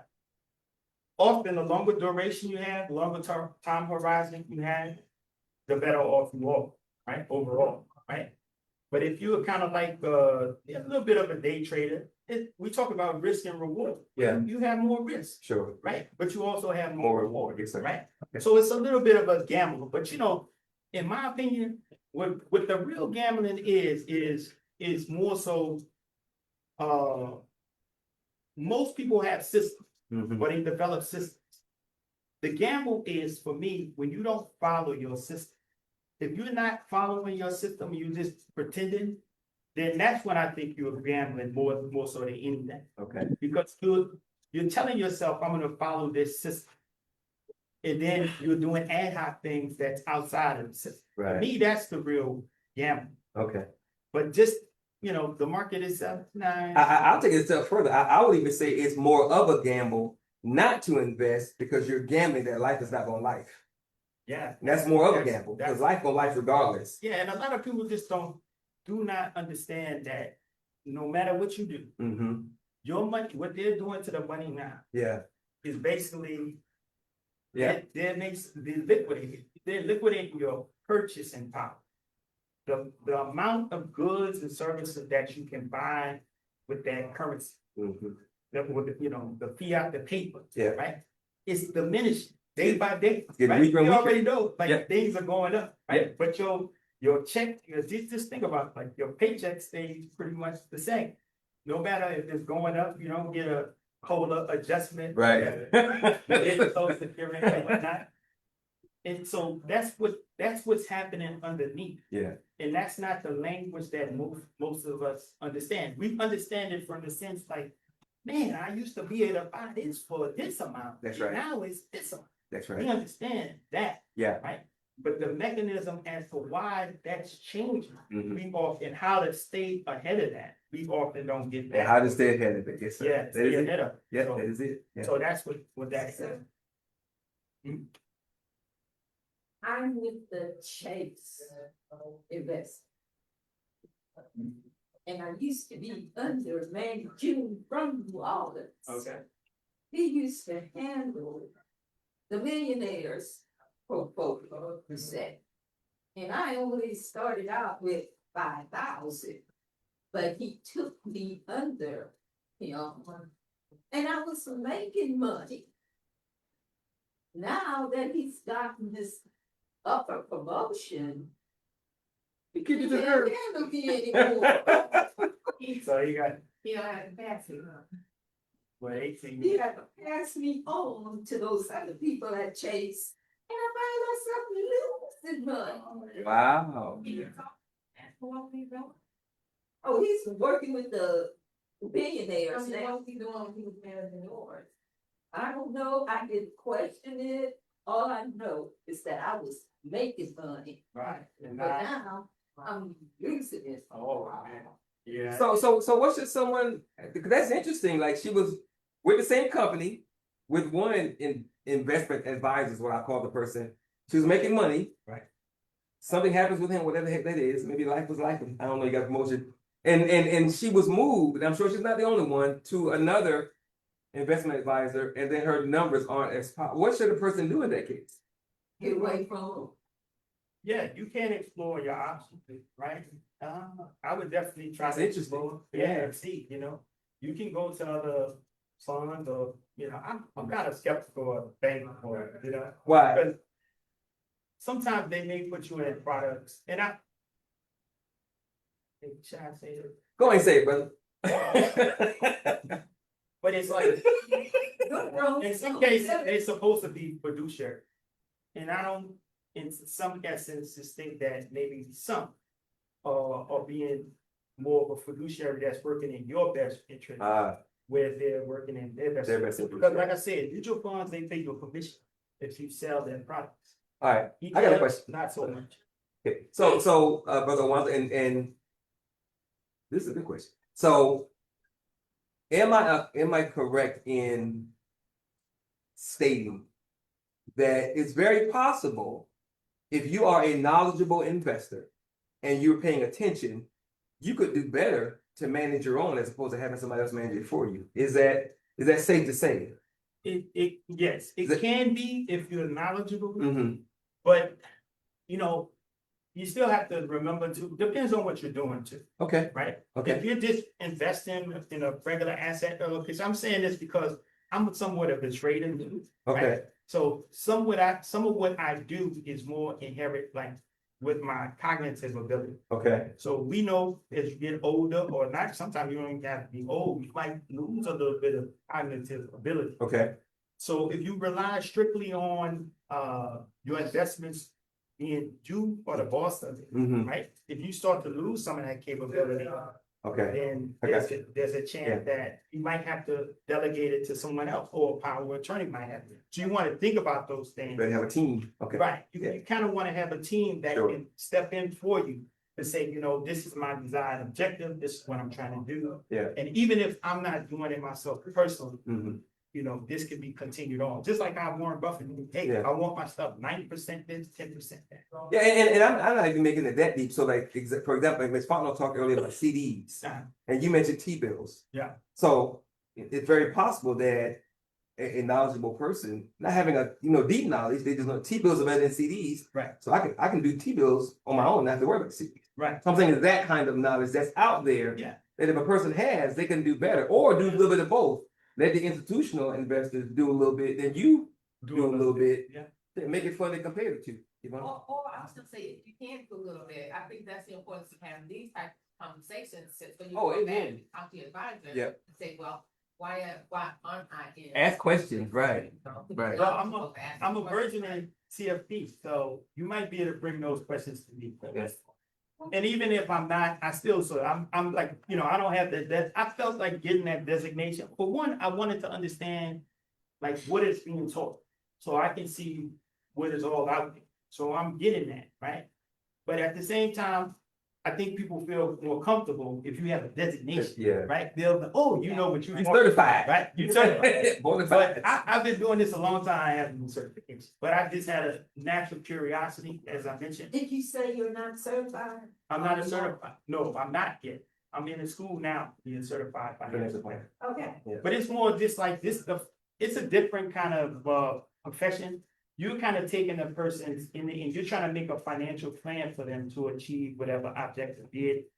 often the longer duration you have, longer time horizon you have, the better off you are, right? Overall, right? But if you're kind of like a little bit of a day trader, we talk about risk and reward. Yeah. You have more risk, Sure. right? But you also have More more reward, reward, yes, sir. right? Okay. So it's a little bit of a gamble. But in my opinion, what the real gambling is more so most people have systems, Mhm. but they develop systems. The gamble is for me when you don't follow your system. If you're not following your system, you're just pretending, then that's when I think you're gambling more so than anything. Okay. Because you're telling yourself, I'm gonna follow this system. And then you're doing ad hoc things that's outside of the system. For Right. me, that's the real gamble. Okay. But just, the market is nice. I'll take it a step further. I would even say it's more of a gamble not to invest because you're gambling that life is not gonna life. Yeah. And that's more of a That's- gamble that's- because life gonna life regardless. Yeah, and a lot of people just do not understand that no matter what you do, Mm-hmm. your money, what they're doing to the money now Yeah. is basically Yeah. they're liquidating your purchasing power. The amount of goods and services that you can buy with that currency, Mm-hmm. the fiat, the paper, Yeah. right? It's diminishing day by day. getting Right? weaker and You weaker. already know, like Yeah. things are going up, right? But your check, just think about it, like your paycheck stays pretty much the same. No matter if it's going up, you don't get a COLA adjustment. Right. It's Social Security and whatnot. And so that's what's happening underneath. Yeah. And that's not the language that most of us understand. We understand it from the sense like, man, I used to be able to buy this for this amount. That's right. Now it's this amount. That's We right. understand that, Yeah. right? But the mechanism as to why that's changing, Mhm. and how to stay ahead of that, we often don't get And that. how to stay ahead of it. Yes, sir. Yeah, That stay is it. ahead of it. Yeah, So- that is it. Yeah. So that's what that is. I'm with the Chase invest. And I used to be under man June from New Orleans. Okay. He used to handle the millionaires portfolio per se. And I only started out with 5,000, but he took me under him, and I was making money. Now that he's gotten this upper promotion, He keep he it to can't her. handle me anymore. So you got, You know, I had capacity, huh? 18. He had to pass me on to those other people at Chase, and I find myself losing money. Wow. Oh, he's working with the I billionaires mean, now. what was he doing when he was managing yours? I don't know, I didn't question it, all I know is that I was making money, Right. And but now, now I'm losing it. oh, man. Yeah. So what should someone? Because that's interesting. Like she was with the same company with one investment advisor is what I call the person. She was making money. Right. Something happens with him, whatever the heck that is. Maybe life was life. I don't know. You got promotion, and she was moved. And I'm sure she's not the only one to another investment advisor, and then her numbers aren't as powerful. What should a person do in that case? Get away from Yeah, you can explore your options, right? I would definitely try That's to interesting. explore. Yeah. And see, you can go to other funds or, I'm kind of skeptical of bank or, Why? because sometimes they may put you in products and should I say it? Go and say it, brother. But it's like, it. in some cases, they're supposed to be fiduciary. And I don't, in some instances, think that maybe some are being more of a fiduciary that's working in your best interest, where they're working in their best Their best interest. interest, Because yeah. like I said, mutual funds, they pay you a commission if you sell their products. All right. I got a ETFs, question. Not so much. Okay. So brother Owanzer, and this is a good question. So am I correct in stating that it's very possible if you are a knowledgeable investor and you're paying attention, you could do better to manage your own as opposed to having somebody else manage it for you? Is that safe to say? Yes, Is it it- can be if you're knowledgeable, Mm-hmm. but, you know, you still have to remember to, depends on what you're doing too, Okay, right? okay. If you're just investing in a regular asset allocation, I'm saying this because I'm somewhat of a trader. Right? Okay, So some of what I do is more inherent, like with my cognitive ability. okay, So we know as you get older or not, sometimes you don't even have to be old, you might lose a little bit of cognitive ability. okay. So if you rely strictly on your investments being you or the boss of it, Mm-hmm. right? If you start to lose some of that capability, Okay, then I got there's a chance that you might have to delegate it to someone else, or a power of attorney might have to. So you want to think about those things. better have a team. Okay, Right, Yeah. you kind of want to have a team that Sure. can step in for you and say, you know, this is my desired objective, this is what I'm trying to do. Yeah. And even if I'm not doing it myself personally, mm-hmm. you know, this can be continued on, just like how Warren Buffett, hey, Yeah. I want my stuff 90% this, 10% that. Yeah, and I'm not even making it that deep. So, like, for example, like Ms. Fontenot talked earlier about CDs, Uh-huh. and you mentioned T-bills. Yeah. So it's very possible that a knowledgeable person, not having a deep knowledge, they just know T-bills are better than CDs. Right. So I can do T-bills on my own, not have to worry about CDs. Right. So I'm saying that kind of knowledge that's out there, Yeah. that if a person has, they can do better or do a little bit of both. Let the institutional investors do a little bit, then you do a little bit. Yeah. Make it fun to compare the two. You know? Or I was gonna say, if you can do a little bit, I think that's the importance of having these type of conversations, so you Oh, go back, amen. talk to your advisor. Yep. And say, well, why aren't I in? Ask questions, right, right. Well, I'm a virgin in CFP, so you might be able to bring those questions to me. Yes. And even if I'm not, I still, so I'm like, you know, I don't have that, I felt like getting that designation. For one, I wanted to understand like what is being taught, so I can see what is all out there. So I'm getting that, right? But at the same time, I think people feel more comfortable if you have a designation, Yeah. right? They'll be, oh, you know what You're certified. right? You're certified. Bona But fide. I've been doing this a long time, I haven't been certification, but I just had a natural curiosity, as I mentioned. Did you say you're not certified? I'm not a certified, no, I'm not yet. I'm in the school now, being certified financial planner. Okay. But it's more just like this, it's a different kind of profession. You're kind of taking a person's and you're trying to make a financial plan for them to achieve whatever objective be it.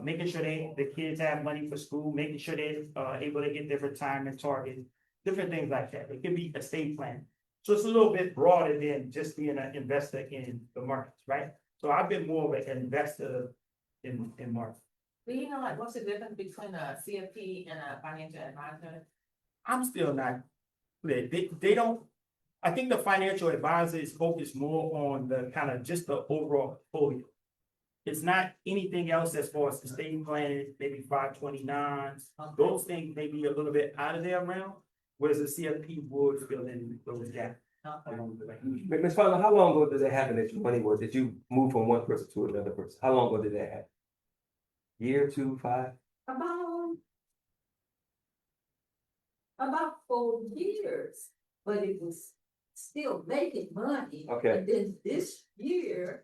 Making sure the kids have money for school, making sure they're able to get their retirement target, different things like that. It can be estate plan. So it's a little bit broader than just being an investor in the markets, right? So I've been more of an investor in markets. Do you know, like, what's the difference between a CFP and a financial advisor? I'm still not, they don't, I think the financial advisor is focused more on the kind of just the overall portfolio. It's not anything else as far as estate planning, maybe 529s, those things may be a little bit out of their realm, whereas the CFP would fill in those gaps along the way. Ms. Fontenot, how long ago did that happen that your money was, that you moved from one person to another person? How long ago did that happen? Year, 2, 5? About 4 years, but it was still making money. Okay. And then this year,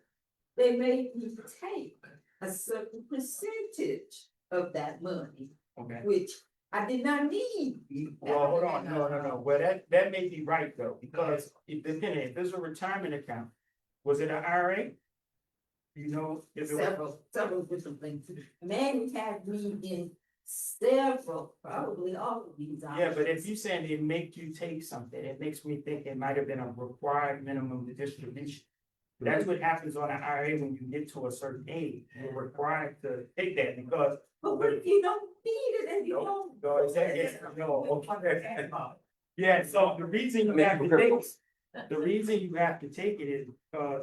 they made me take a certain percentage of that money, Okay. which I did not need. Well, hold on, no. Well, that may be right though, because if there's a retirement account, was it an IRA? You know, if it was, Several different things. Manny had me in several, probably all of these. yeah, but if you saying it make you take something, it makes me think it might have been a required minimum distribution. That's what happens on an IRA when you get to a certain age, you're required to take that because. But what if you don't need it and you don't? No, exactly, no, okay. Yeah, so the reason you have to careful. take, the reason you have to take it is because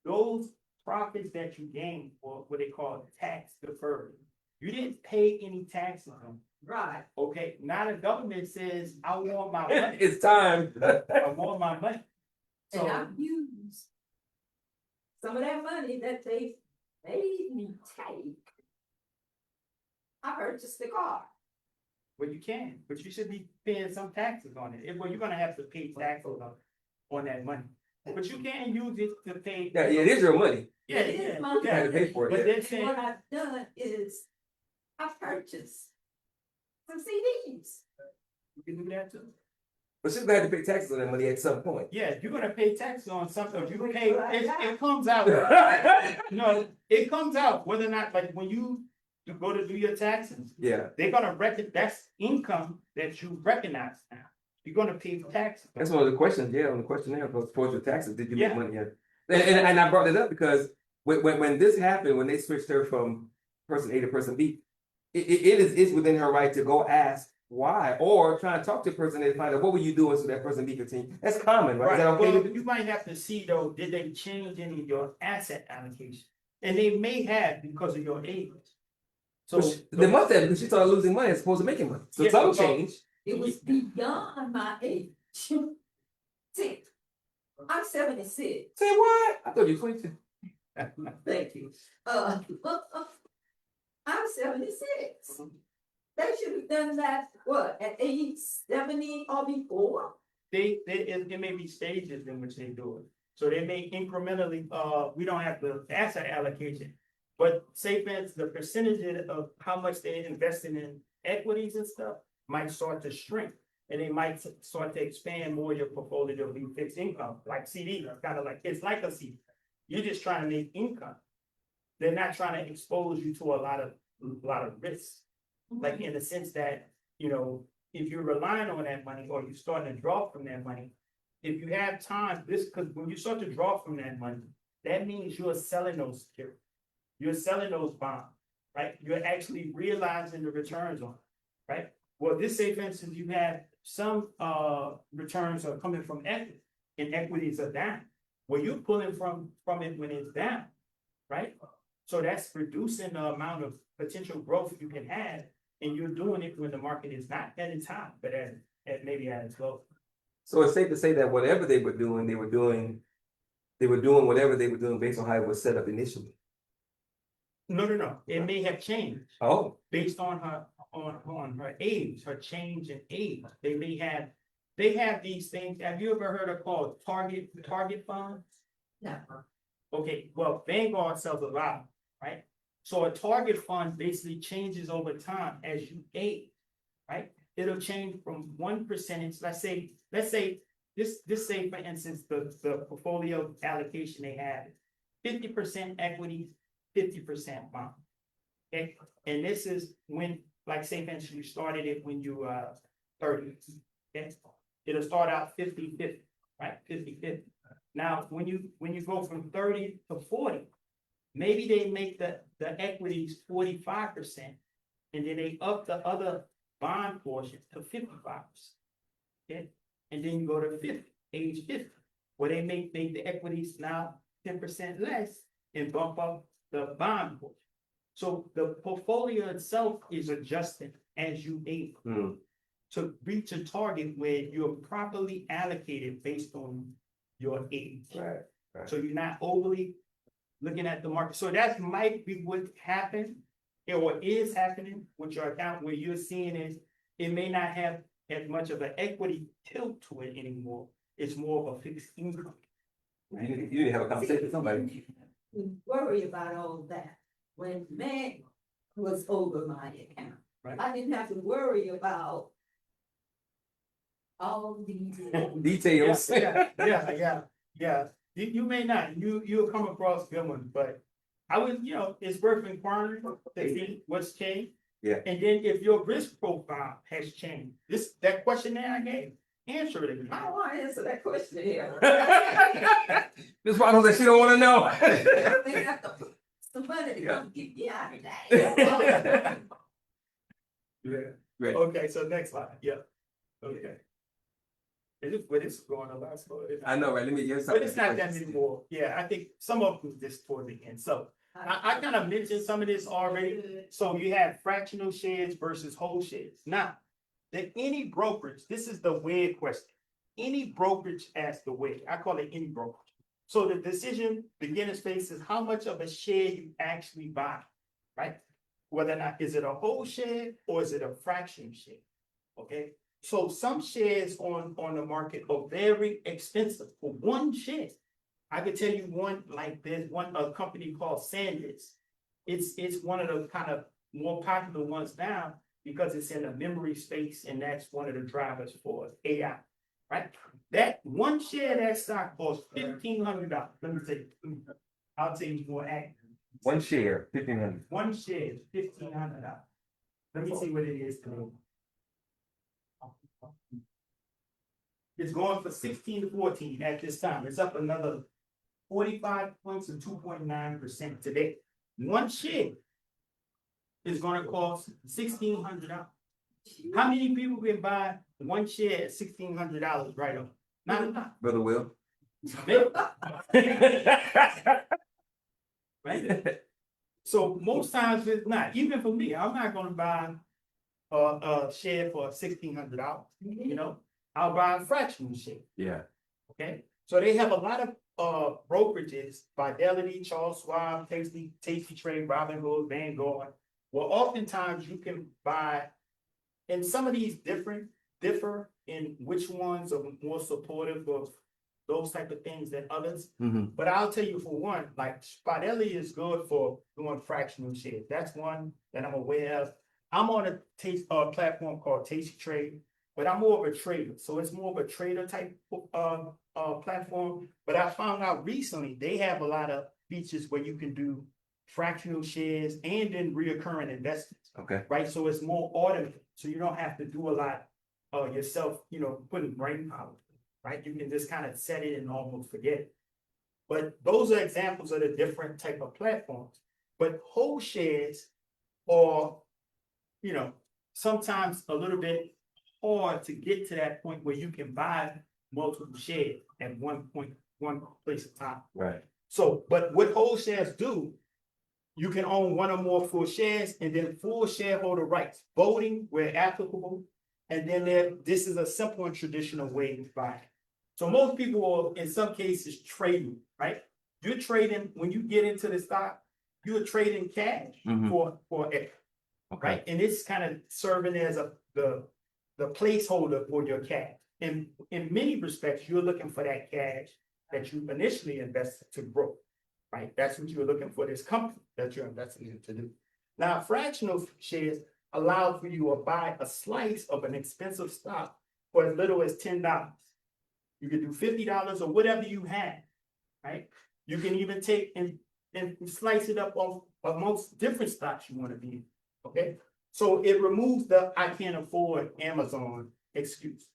those profits that you gain, or what they call tax deferred, you didn't pay any taxes on them. Right. Okay, now the government says, I want my money, It's time. I want my money. And So, I've used some of that money that they made me take. I purchased the car. well, you can, but you should be paying some taxes on it. Well, you're gonna have to pay taxes on that money. But you can use it to pay. Yeah, it is your money. Yeah, It is yeah, my You had to yeah. pay for it. But Yeah. they're And saying, what I've done is I purchased some CDs. You can do that too. But she's gonna have to pay taxes on that money at some point. Yeah, you're gonna pay taxes on something, you pay, it comes out. No, it comes out whether or not, like, when you go to do your taxes, Yeah, they're gonna that's income that you recognize now. You're gonna pay taxes. that's one of the questions, yeah, on the questionnaire, goes towards your taxes, did you make Yeah. money yet? And I brought it up because when this happened, when they switched her from person A to person B, it's within her right to go ask why, or try and talk to person A to find out what were you doing so that person B continue. That's common, right? Is that Right, okay well, with you? you might have to see though, did they change any of your asset allocation? And they may have because of your age. So. They must have, because she started losing money as opposed to making money. So Yeah, some well, change. It was beyond my age. See, I'm 76. Say what? I thought you were 22. Thank you. I'm 76. They should have done that, what, at age 70 or before? It may be stages in which they do it. So they may incrementally, we don't have the asset allocation. But say for instance, the percentage of how much they're investing in equities and stuff might start to shrink. And they might start to expand more your portfolio to be fixed income, like CD, kind of like, it's like a CD. You're just trying to make income. They're not trying to expose you to a lot of risks. Like in the sense that, you know, if you're relying on that money or you're starting to draw from that money, if you have time, because when you start to draw from that money, that means you're selling those securities. You're selling those bonds, right? You're actually realizing the returns on it, right? Well, this say for instance, you have some returns are coming from equity and equities are down. Well, you're pulling from it when it's down, right? So that's reducing the amount of potential growth you can have, and you're doing it when the market is not at its high, but at maybe at its low. So it's safe to say that whatever they were doing whatever they were doing based on how it was set up initially. No. It may have changed Oh, based on her age, her change in age. They have these things. Have you ever heard of called target funds? No. Okay, well, Vanguard sells a lot, right? So a target fund basically changes over time as you age, right? It'll change from 1%. Let's say this say for instance, the portfolio allocation they have is 50% equities, 50% bond. Okay, and this is when, like say for instance, you started it when you 30. Okay, it'll start out 50-50, right? 50-50. Now, when you go from 30 to 40, maybe they make the equities 45%, and then they up the other bond portion to 55%. Okay, and then you go to 50, age 50, where they make the equities now 10% less and bump up the bond portion. So the portfolio itself is adjusting as you age to reach a target where you're properly allocated based on your age. right. So you're not overly looking at the market. So that might be what happened or is happening with your account, where you're seeing is it may not have as much of an equity tilt to it anymore. It's more of a fixed income. You need to have a conversation with somebody. We worry about all that when Meg was over my account. Right. I didn't have to worry about all these. Details. Yeah. You may not, you'll come across good ones, but I would, it's worth inquiring to see what's changed. Yeah. And then if your risk profile has changed, that questionnaire I gave, answer it again. I don't want to answer that question here. This Ronald that she don't want to know. They have to put some money to come get me out of that. Yeah. Right. Okay, so next slide, yeah. Okay. It's going a lot slower. I know, right? Let me get But it's not that many more. Yeah, I think some of them just toward the end. So I kind of mentioned some of this already. So you have fractional shares versus whole shares. Now, that any brokerage, this is the weird question. Any brokerage asks the way. I call it any brokerage. So the decision beginner's phase is how much of a share you actually buy, right? Whether or not is it a whole share or is it a fraction share? Okay. So some shares on the market are very expensive for one share. I could tell you one, like there's a company called Sanders. It's one of the kind of more popular ones now. because it's in the memory space, and that's one of the drivers for AI, right? That one share of that stock costs $1,500. Let me say, I'll tell you more accurate. One share, 1,500. One share is $1,500. Let me see what it is today. It's going for 16.14 at this time. It's up another 45 points and 2.9% today. One share is gonna cost $1,600. How many people can buy one share at $1,600 right now? Not enough. Brother Will. Right? So most times it's not, even for me, I'm not gonna buy a share for $1,600, you know? I'll buy a fractional share, Yeah. okay? So they have a lot of brokerages, Fidelity, Charles Schwab, Tasty Trade, Robinhood, Vanguard. Well, oftentimes you can buy, and some of these differ in which ones are more supportive of those type of things than others. Mhm. But I'll tell you for one, like Fidelity is good for doing fractional shares. That's one that I'm aware of. I'm on a platform called Tasty Trade, but I'm more of a trader. So it's more of a trader type platform. But I found out recently they have a lot of features where you can do fractional shares and then reoccurring investments, Okay. right? So it's more automated. So you don't have to do a lot yourself, putting brain power, right? You can just kind of set it and almost forget it. But those are examples of the different type of platforms. But whole shares are, sometimes a little bit hard to get to that point where you can buy multiple shares at one place of time. Right. So, but what whole shares do, you can own one or more full shares, and then full shareholder rights, voting where applicable. And then this is a simple and traditional way to buy. So most people are, in some cases, trading, right? You're trading, when you get into the stock, you're trading cash Mhm. for equity, Okay. right? And it's kind of serving as the placeholder for your cash. And in many respects, you're looking for that cash that you initially invested to grow, right? That's what you're looking for, this company that you're investing in to do. Now, fractional shares allow for you to buy a slice of an expensive stock for as little as $10. You can do $50 or whatever you have, right? You can even take and slice it up amongst different stocks you want to be in, okay? So it removes the "I can't afford Amazon" excuse.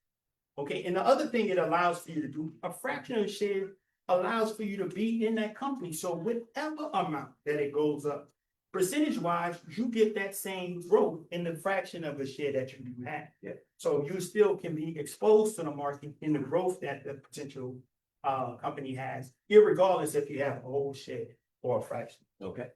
Okay, and the other thing it allows for you to do, a fractional share allows for you to be in that company. So whatever amount that it goes up, percentage wise, you get that same growth in the fraction of a share that you do have. Yeah. So you still can be exposed to the market in the growth that the potential company has, irregardless if you have a whole share or a fraction. Okay.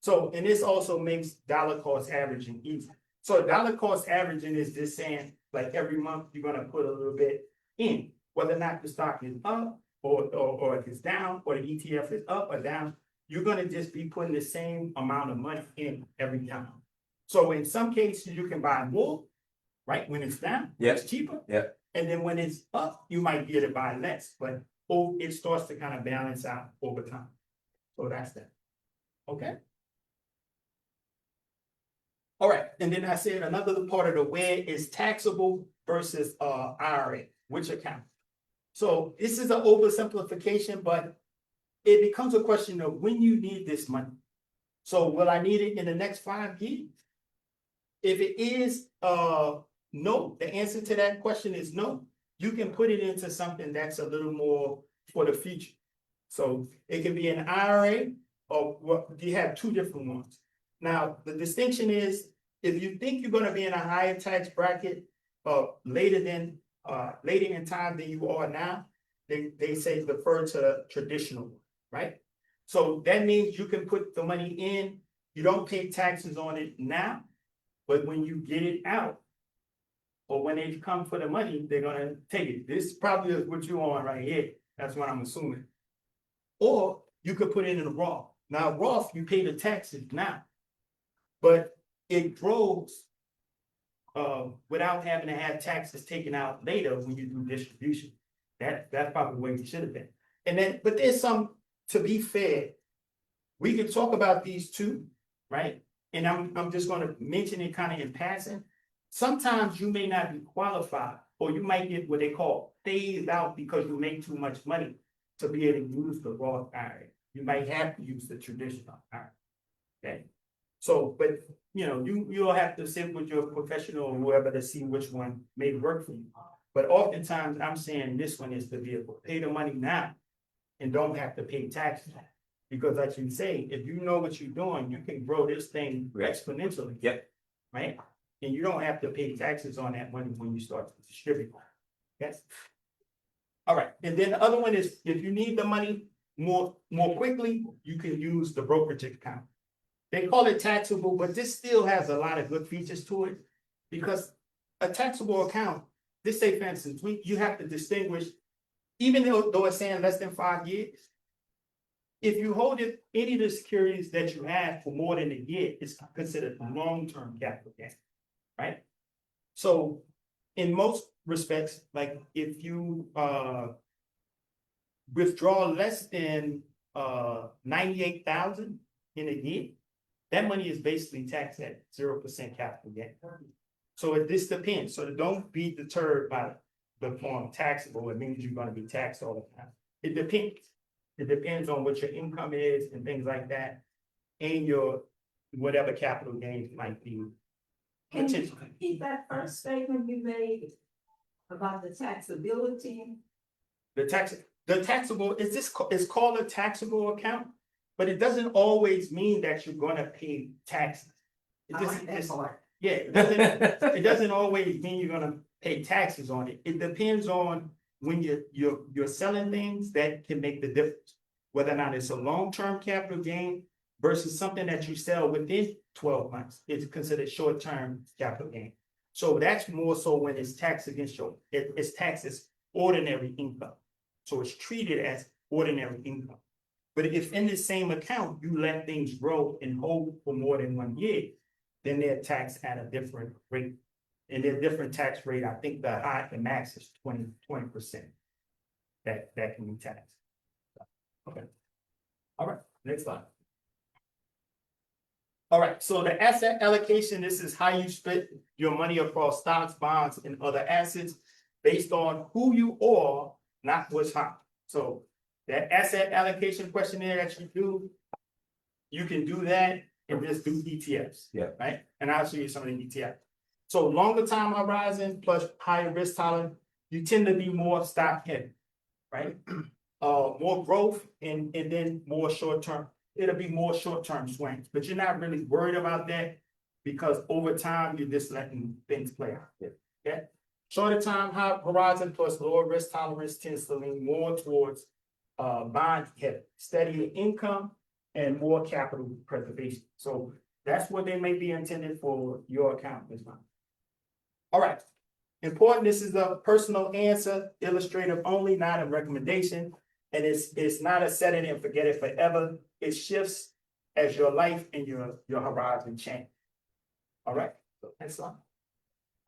So, and this also makes dollar cost averaging easy. So dollar cost averaging is just saying, like every month, you're gonna put a little bit in, whether or not the stock is up or if it's down, or the ETF is up or down, you're gonna just be putting the same amount of money in every time. So in some cases, you can buy more, right, when it's down, when it's cheaper. Yeah. And then when it's up, you might be able to buy less, but it starts to kind of balance out over time. So that's that. Okay. All right, and then I said another part of the where is taxable versus IRA, which account. So this is an oversimplification, but it becomes a question of when you need this money. So will I need it in the next 5 years? If it is no, the answer to that question is no. You can put it into something that's a little more for the future. So it can be an IRA, or you have two different ones. Now, the distinction is, if you think you're gonna be in a higher tax bracket later in time than you are now, they say defer to the traditional one, right? So that means you can put the money in, you don't pay taxes on it now, but when you get it out, or when they come for the money, they're gonna take it. This probably is what you're on right here. That's what I'm assuming. Or you could put it in a Roth. Now, Roth, you pay the taxes now, but it grows without having to have taxes taken out later when you do distribution. That's probably where you should have been. And then, but there's some, to be fair, we can talk about these two, right? and I'm just gonna mention it kind of in passing. Sometimes you may not be qualified, or you might get what they call phased out because you make too much money to be able to use the Roth IRA. You might have to use the traditional IRA. Okay, so, but, you know, you'll have to sit with your professional or whoever to see which one may work for you. But oftentimes, I'm saying this one is the vehicle. Pay the money now and don't have to pay taxes. Because like you say, if you know what you're doing, you can grow this thing Right. exponentially. Yep. Right? And you don't have to pay taxes on that money when you start to distribute. Yes. All right, and then the other one is if you need the money more quickly, you can use the brokerage account. They call it taxable, but this still has a lot of good features to it. Because a taxable account, this say for instance, you have to distinguish, even though it's saying less than 5 years. If you hold it, any of the securities that you have for more than a year, it's considered long-term capital gain, right? So in most respects, like if you withdraw less than 98,000 in a year, that money is basically taxed at 0% capital gain. So this depends. So don't be deterred by the form taxable. It means you're gonna be taxed all the time. It depends. It depends on what your income is and things like that, and your whatever capital gains might be. Can you repeat that first statement you made about the taxability? The taxable, it's called a taxable account, but it doesn't always mean that you're gonna pay taxes. It I just, like that part. yeah, it doesn't always mean you're gonna pay taxes on it. It depends on when you're selling things that can make the difference. Whether or not it's a long-term capital gain versus something that you sell within 12 months, it's considered short-term capital gain. So that's more so when it's taxed against it's taxed as ordinary income. So it's treated as ordinary income. But if in the same account, you let things grow and hold for more than 1 year, then they're taxed at a different rate. And their different tax rate, I think the max is 20%. That can be taxed. Okay. All right, next slide. All right, so the asset allocation, this is how you split your money across stocks, bonds, and other assets based on who you are, not what's hot. So that asset allocation questionnaire that you do, you can do that and just do ETFs. Yeah. Right? And I'll show you some of the ETFs. So longer time horizon plus higher risk tolerance, you tend to be more stock heavy, right? More growth and then more short term. It'll be more short term swings, but you're not really worried about that because over time you're just letting things play out. Okay. Shorter time horizon plus lower risk tolerance tends to lean more towards bond heavy, steadier income and more capital preservation. So that's what they may be intended for your account this month. All right. Important, this is a personal answer, illustrative only, not a recommendation. And it's not a set it and forget it forever. It shifts as your life and your horizon change. All right, so next slide.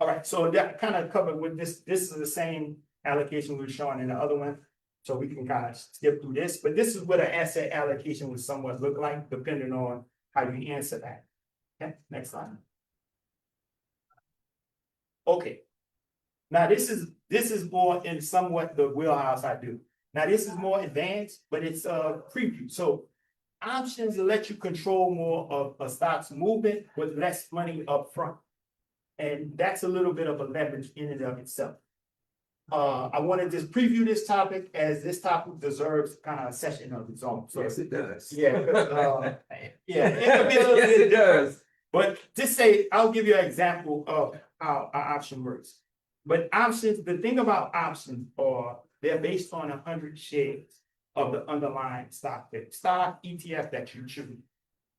All right, so that kind of covered with this. This is the same allocation we were showing in the other one. So we can kind of skip through this, but this is what an asset allocation would somewhat look like, depending on how you answer that. Okay, next slide. Okay. Now this is more in somewhat the wheelhouse I do. Now this is more advanced, but it's a preview. So options let you control more of a stock's movement with less money up front. And that's a little bit of a leverage in and of itself. I want to just preview this topic as this topic deserves kind of a session of its own. So Yes, it does. yeah, yeah, it could be a little Yes, bit it does. but just say, I'll give you an example of how our option works. But options, the thing about options are they're based on 100 shares of the underlying stock ETF that you choose.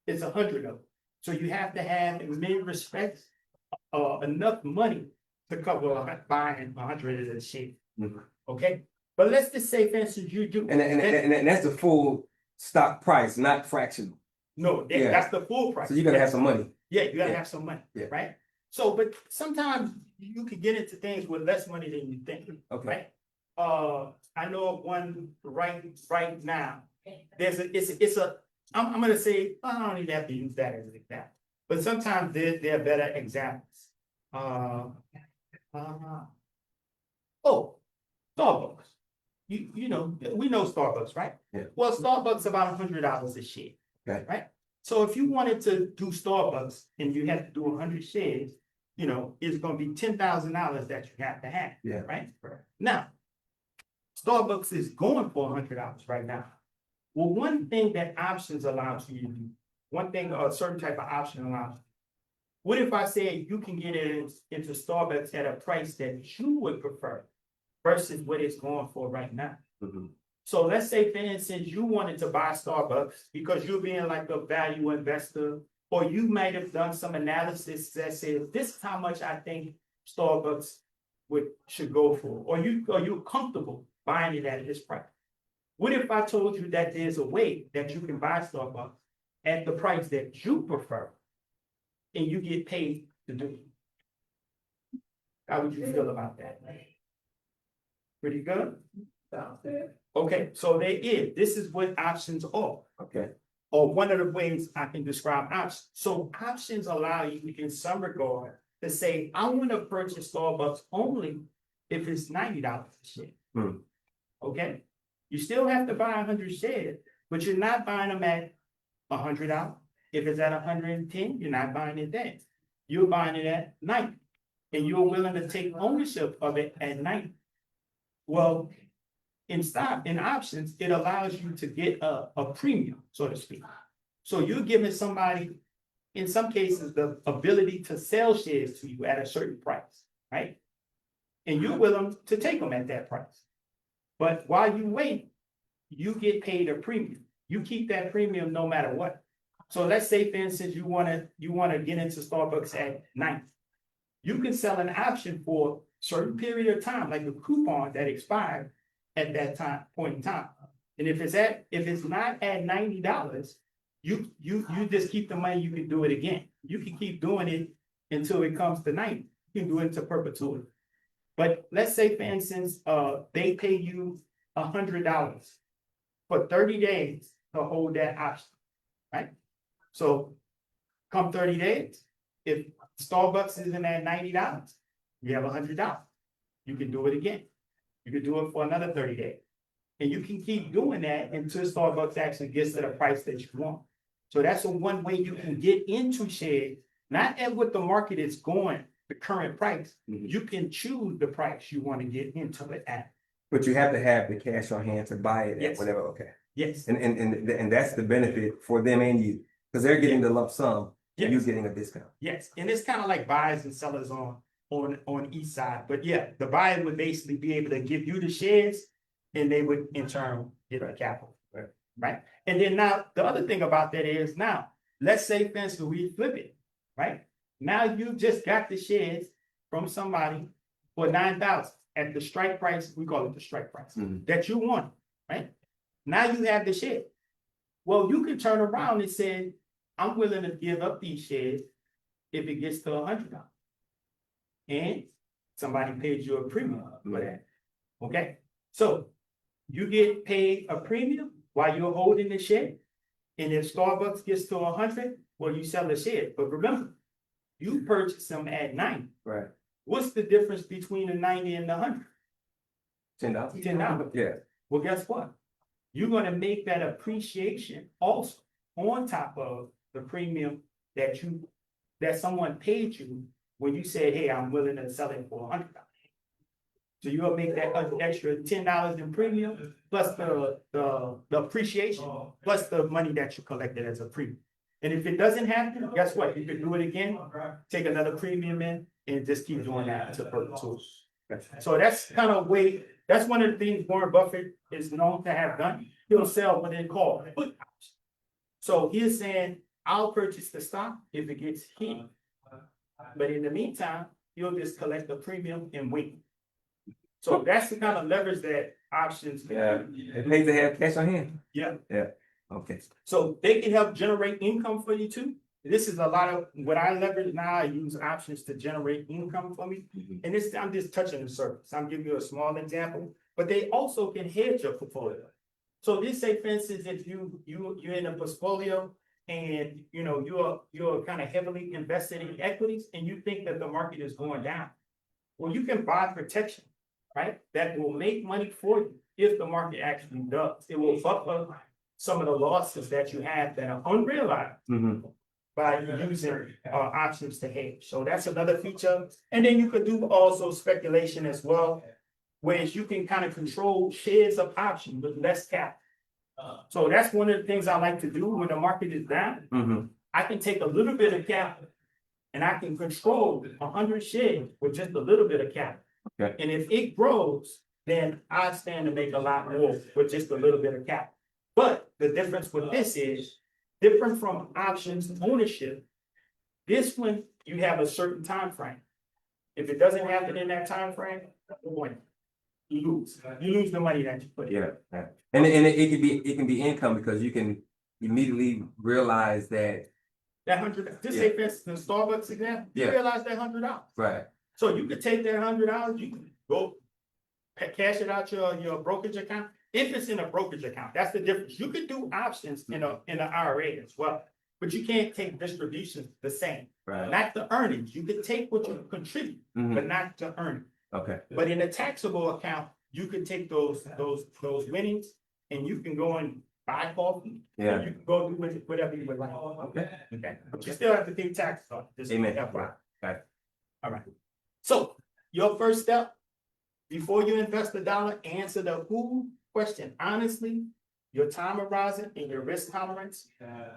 It's 100 of them. So you have to have, in many respects, enough money to cover buying 100 of the shares. Mhm. Okay, but let's just say, for instance, you do. And that's the full stock price, not fractional. No, Yeah. that's the full price. So you gotta have some money. Yeah, you gotta Yeah. have some money, Yeah. right? So, but sometimes you can get into things with less money than you think, Okay. right? I know of one right now. I'm gonna say, I don't even have to use that as an example. but sometimes they're better examples. Oh, Starbucks. You know, we know Starbucks, right? Yeah. Well, Starbucks about $100 a share. Okay. Right? So if you wanted to do Starbucks and you had to do 100 shares, you know, it's gonna be $10,000 that you have to have. Yeah. Right? Now, Starbucks is going for $100 right now. Well, one thing that options allows you to do, one thing, a certain type of option allows. What if I said you can get into Starbucks at a price that you would prefer versus what it's going for right now? Mhm. So let's say, for instance, you wanted to buy Starbucks because you're being like a value investor, or you might have done some analysis that says this is how much I think Starbucks should go for, or you're comfortable buying it at this price. What if I told you that there's a way that you can buy Starbucks at the price that you prefer, and you get paid to do it? How would you feel about that? Pretty good? Okay, so this is what options are, Okay. or one of the ways I can describe options. So options allow you in some regard to say, I want to purchase Starbucks only if it's $90 a share. Hmm. Okay? You still have to buy 100 shares, but you're not buying them at $100. If it's at 110, you're not buying it then. You're buying it at 90, and you're willing to take ownership of it at 90. Well, in options, it allows you to get a premium, so to speak. So you're giving somebody, in some cases, the ability to sell shares to you at a certain price, right? And you're willing to take them at that price. But while you wait, you get paid a premium. You keep that premium no matter what. So let's say, for instance, you wanna get into Starbucks at 90. You can sell an option for a certain period of time, like a coupon that expired at that point in time. And if it's not at $90, you just keep the money, you can do it again. You can keep doing it until it comes to 90. You can do it to perpetuity. But let's say, for instance, they pay you $100 for 30 days to hold that option, right? So come 30 days, if Starbucks isn't at $90, you have $100. You can do it again. You can do it for another 30 days. And you can keep doing that until Starbucks actually gets to the price that you want. So that's one way you can get into shares, not at what the market is going, the current price. Mhm. You can choose the price you want to get into it at. But you have to have the cash on hand to buy it at Yes. whatever, okay. Yes, And that's the benefit for them and you, because they're getting the lump sum, you're yes, getting a discount. yes. And it's kind of like buyers and sellers on each side. But yeah, the buyer would basically be able to give you the shares, and they would in turn get the capital. Right? And then now, the other thing about that is now, let's say, for instance, we flip it, right? Now you just got the shares from somebody for 9,000 at the strike price, we call it the strike price, Mhm. that you want, right? Now you have the share. Well, you can turn around and say, I'm willing to give up these shares if it gets to $100. And somebody pays you a premium for that. Okay, so you get paid a premium while you're holding the share. And if Starbucks gets to 100, well, you sell the share. But remember, you purchase them at 90. Right. What's the difference between the 90 and the 100? $10. $10. Yeah. Well, guess what? You're gonna make that appreciation also on top of the premium that someone paid you when you said, hey, I'm willing to sell it for $100. So you'll make that extra $10 in premium, plus the appreciation, plus the money that you collected as a premium. And if it doesn't happen, guess what? You can do it again, take another premium in, and just keep doing that to perpetuity. So that's kind of that's one of the things Warren Buffett is known to have done. He'll sell what they call put options. So he's saying, I'll purchase the stock if it gets hit. But in the meantime, he'll just collect the premium and wait. So that's the kind of leverage that options. Yeah, it pays to have cash on hand. Yeah. Yeah, okay. So they can help generate income for you too. This is a lot of what I leverage now. I use options to generate income for me. Mhm. And I'm just touching the surface. I'm giving you a small example, but they also can hedge your portfolio. So this say, for instance, if you're in a portfolio and you're kind of heavily invested in equities and you think that the market is going down. Well, you can buy protection, right? That will make money for you if the market actually does. It will buffer some of the losses that you have that are unrealized Mhm. by using options to hedge. So that's another feature. And then you could do also speculation as well, whereas you can kind of control shares of options with less capital. So that's one of the things I like to do when the market is down. Mhm. I can take a little bit of capital and I can control 100 shares with just a little bit of capital. Okay. And if it grows, then I stand to make a lot more with just a little bit of capital. But the difference with this is different from options ownership. This one, you have a certain time frame. If it doesn't happen in that time frame, you lose. You lose the money that you put in. Yeah, yeah. And it can be income because you can immediately realize that, That $100, just say for instance, Starbucks example, you Yeah. realize that $100. right, So you could take that $100, you can go cash it out your brokerage account. If it's in a brokerage account, that's the difference. You could do options in an IRA as well, but you can't take distributions the same. right. Not the earnings. You could take what you contribute, Mhm. but not the earnings. Okay, But in a taxable account, you can take those winnings and you can go and buy coffee. Yeah. And you can go do whatever you would like. okay, Okay, but you still have to pay taxes on it. Just Amen. FYI. Got it. All right. So your first step, before you invest $1, answer the who question honestly, your time horizon and your risk tolerance.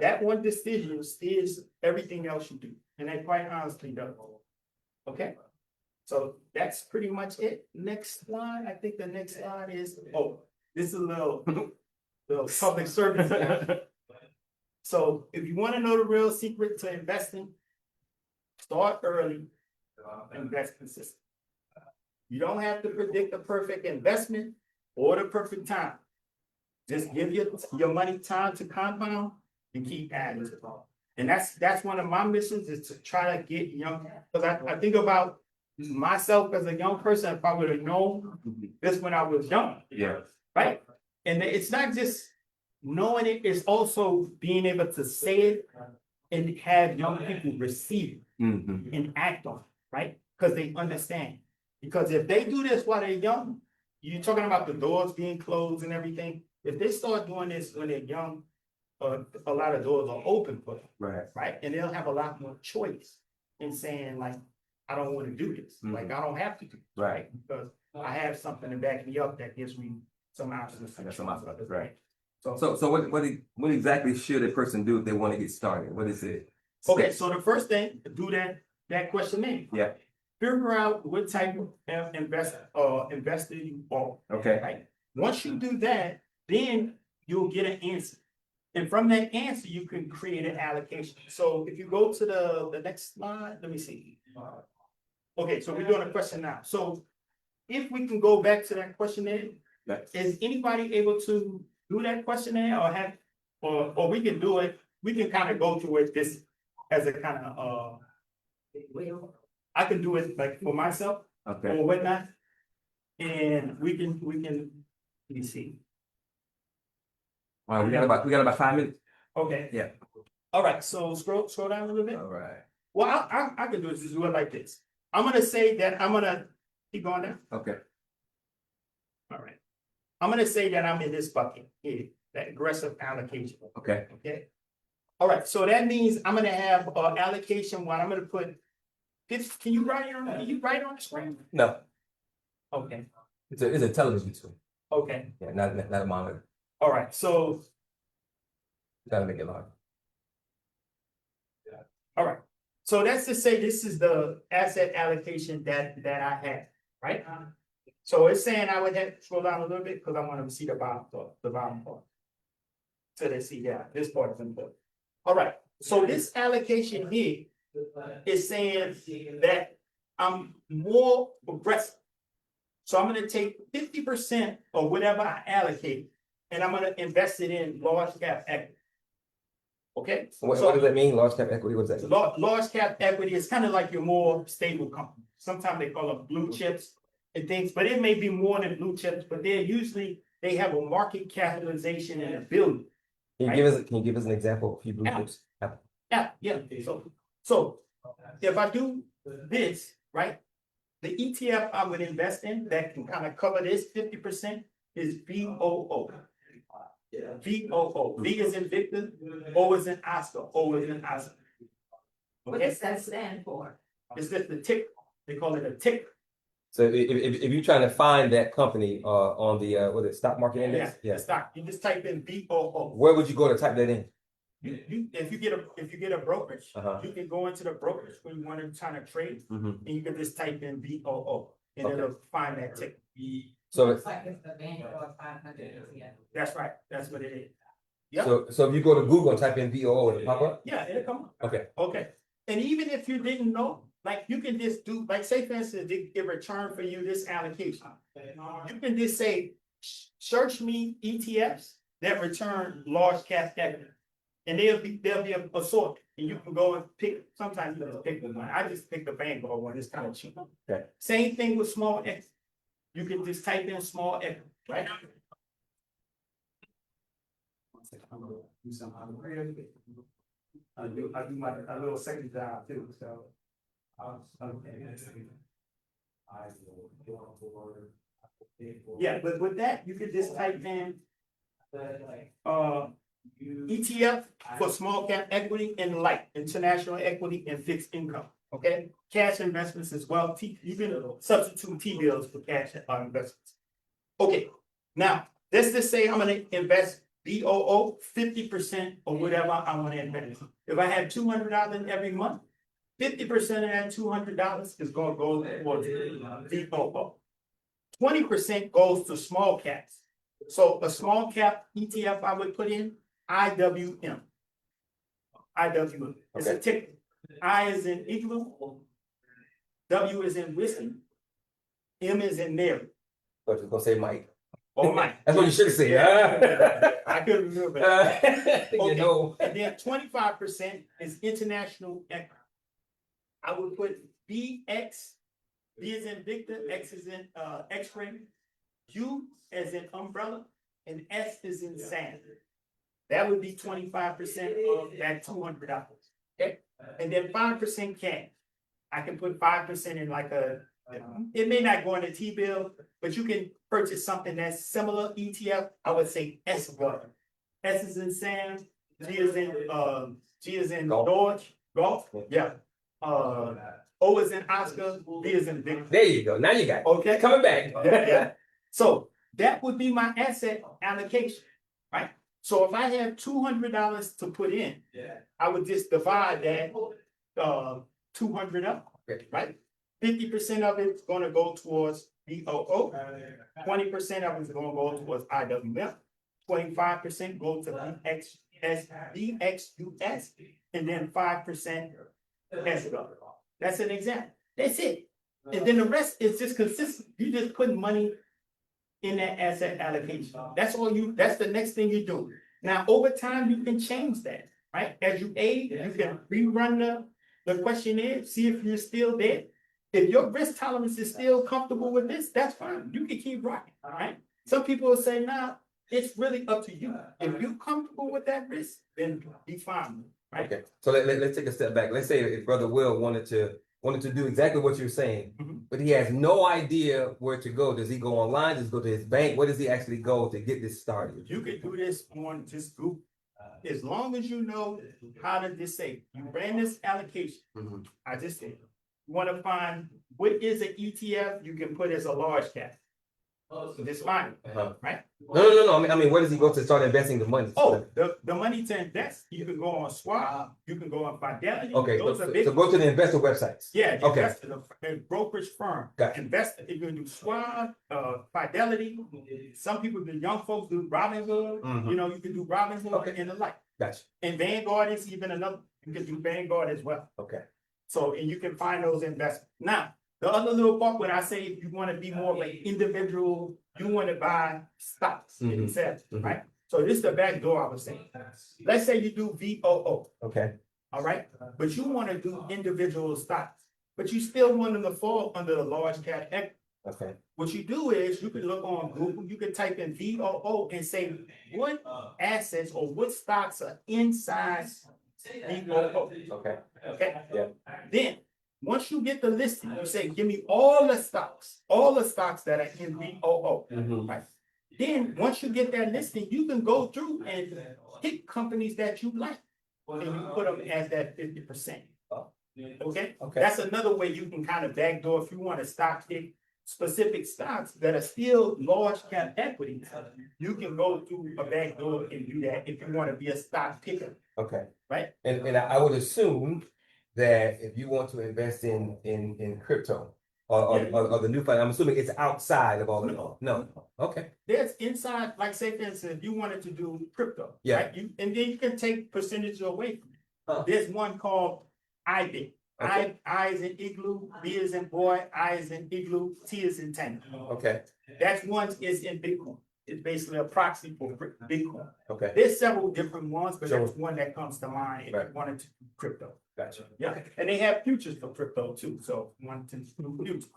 That one decision steers everything else you do. And that quite honestly does. Okay? So that's pretty much it. Next slide. I think the next slide is, this is a little public service. So if you want to know the real secret to investing, start early, invest consistently. You don't have to predict the perfect investment or the perfect time. Just give your money time to compound and keep adding to it. And that's one of my missions is to try to get young, because I think about myself as a young person, if I would have known this when I was young, yeah, right? And it's not just knowing it, it's also being able to say it and have young people receive it mhm, and act on it, right? Because they understand. Because if they do this while they're young, you're talking about the doors being closed and everything. If they start doing this when they're young, a lot of doors are open for them, right, right? And they'll have a lot more choice in saying like, I don't want to do this. Like, I don't have to do it, right, because I have something to back me up that gives me some options. I got some options, right. So, So what exactly should a person do if they want to get started? What is it? okay, so the first thing, do that questionnaire. Yeah, Figure out what type of investor you are. okay, Right? Once you do that, then you'll get an answer. And from that answer, you can create an allocation. So if you go to the next slide, let me see. Okay, so we're doing a question now. So if we can go back to that questionnaire, Yeah. is anybody able to do that questionnaire or we can do it, we can kind of go through it this as a kind of, I can do it like for myself okay, or whatnot. And we can, let me see. all right, we got about 5 minutes. Okay. Yeah. All right, so scroll down a little bit. All right, Well, I can do it, just do it like this. I'm gonna say that I'm gonna keep going down. okay, All right. I'm gonna say that I'm in this bucket here, that aggressive allocation. okay, Okay. All right, so that means I'm gonna have allocation one. I'm gonna put this. Can you write on the screen? no, Okay. it's a television screen, Okay. yeah, not a monitor, All right. So gotta make it large. all right. So that's to say this is the asset allocation that I have, right? So it's saying I would have to scroll down a little bit because I want to see the bottom part. So they see that this part is important. All right. So this allocation here is saying that I'm more aggressive. So I'm going to take 50% of whatever I allocate and I'm going to invest it in large cap equity. Okay. What So does that mean, large cap equity, what does that mean? large cap equity is kind of like your more stable company. Sometimes they call them blue chips and things, but it may be more than blue chips, but they have a market capitalization in $1 billion. Can you give us an example of a few blue Yeah. chips? Yeah, so if I do this, right? The ETF I would invest in that can kind of cover this 50% is VOO. VOO. V is in Victor, O is in Oscar, O is in Oscar. What Okay, does that stand for? it's just the tick. They call it a tick. So if you're trying to find that company on the stock market Yeah, index, the stock. You just type in VOO. where would you go to type that in? If you get a brokerage, Uh-huh. you can go into the brokerage when you want to try to trade, Mhm. and you can just type in VOO, and Okay. it'll find that tick. So Looks like it's the Vanguard 500, yeah. That's right. That's what it is. Yep. so if you go to Google and type in VOO, it'll pop up. Yeah, it'll come up. Okay. Okay. And even if you didn't know, like you can just do, like say for instance, they return for you this allocation. You can just say, search me ETFs that return large cap equity. And there'll be a sort, and you can go and pick, sometimes you just pick one. I just pick the Vanguard one, it's kind of cheap. Okay. Same thing with small equity. You can just type in small equity, right? I do my a little second job too, so. Yeah, but with that, you could just type in ETF for small cap equity and light, international equity and fixed income, okay? Cash investments as well, you can substitute T-bills for cash investments. Okay, now, let's just say I'm gonna invest BOO 50% or whatever I wanna invest. If I have $200 every month, 50% of that $200 is gonna go towards BOO. 20% goes to small caps. So a small cap ETF I would put in IWM. IWM. It's a ticker. I is in igloo. W is in whiskey. M is in Mary. I was just gonna say Mike. Oh my. That's what you should have said. I couldn't remember that. You Okay. know. And then 25% is international equity. I would put BX, B is in Victor, X is in X-ray, U as in umbrella, and S is in sand. That would be 25% of that $200. Okay, and then 5% cash. I can put 5% in like it may not go in a T-bill, but you can purchase something that's similar ETF. I would say S1. S is in sand, G is in George, golf, yeah. O is in Oscar, B is in Victor. There you go. Now you got it. Okay. Coming back. Yeah. So that would be my asset allocation, right? So if I have $200 to put in, I would just divide that 200 up, right? 50% of it's gonna go towards BOO, 20% of it's gonna go towards IWM, 25% goes to BXUS, and then 5% escrow. That's an example. That's it. And then the rest is just consistent. You just put money in that asset allocation. That's the next thing you do. Now, over time, you can change that, right? As you age, you can rerun the questionnaire, see if you're still there. If your risk tolerance is still comfortable with this, that's fine. You can keep rocking, all right? Some people will say, nah, it's really up to you. If you're comfortable with that risk, then be fine, right? Okay, so let's take a step back. Let's say if Brother Will wanted to do exactly what you're saying, but he has no idea where to go. Does he go online? Does he go to his bank? Where does he actually go to get this started? You can do this on just Google. As long as you know how to just say, you ran this allocation. I just said, you want to find what is an ETF you can put as a large cap. So just find it, right? No. I mean, where does he go to start investing the money? Oh, the money to invest, you can go on Swap, you can go on Fidelity. Okay, Those are big. so go to the investor websites. Yeah, Okay. investor, the brokerage firm. Gotcha. Investor, if you do Schwab, Fidelity, some people, the young folks do Robinhood, Mhm. you know, you can do Robinhood Okay. and the like. Gotcha. And Vanguard is even another, you can do Vanguard as well. Okay. So, and you can find those investments. Now, the other little part, when I say if you want to be more of an individual, you want to buy stocks Mhm. and sell, Mhm. right? So this is the back door I was saying. Let's say you do VOO. Okay. All right, but you want to do individual stocks, but you still want them to fall under the large cap equity. Okay. What you do is you can look on Google, you can type in VOO and say what assets or what stocks are inside VOO. Okay. Okay. Yeah. Then, once you get the listing, you say, give me all the stocks that are in VOO. Mhm. Right. Then, once you get that listing, you can go through and pick companies that you like. And you put them as that 50%. Okay? Okay. That's another way you can kind of backdoor if you want to stock pick specific stocks that are still large cap equities. You can go through a backdoor and do that if you want to be a stock picker, Okay. right? And I would assume that if you want to invest in crypto or the new fund, I'm assuming it's outside of all of it. No. Okay. There's inside, like say for instance, if you wanted to do crypto, Yeah. right? And then you can take percentage away from it. Huh. There's one called IBIT. Okay. I is in igloo, B is in boy, I is in igloo, T is in tango. Okay. That one is in Bitcoin. It's basically a proxy for Bitcoin. Okay. There's several different ones, but Sure. that's one that comes to mind if Right. you wanted to do crypto. Gotcha. Yeah, and they have futures for crypto too, so if you wanted to do futures.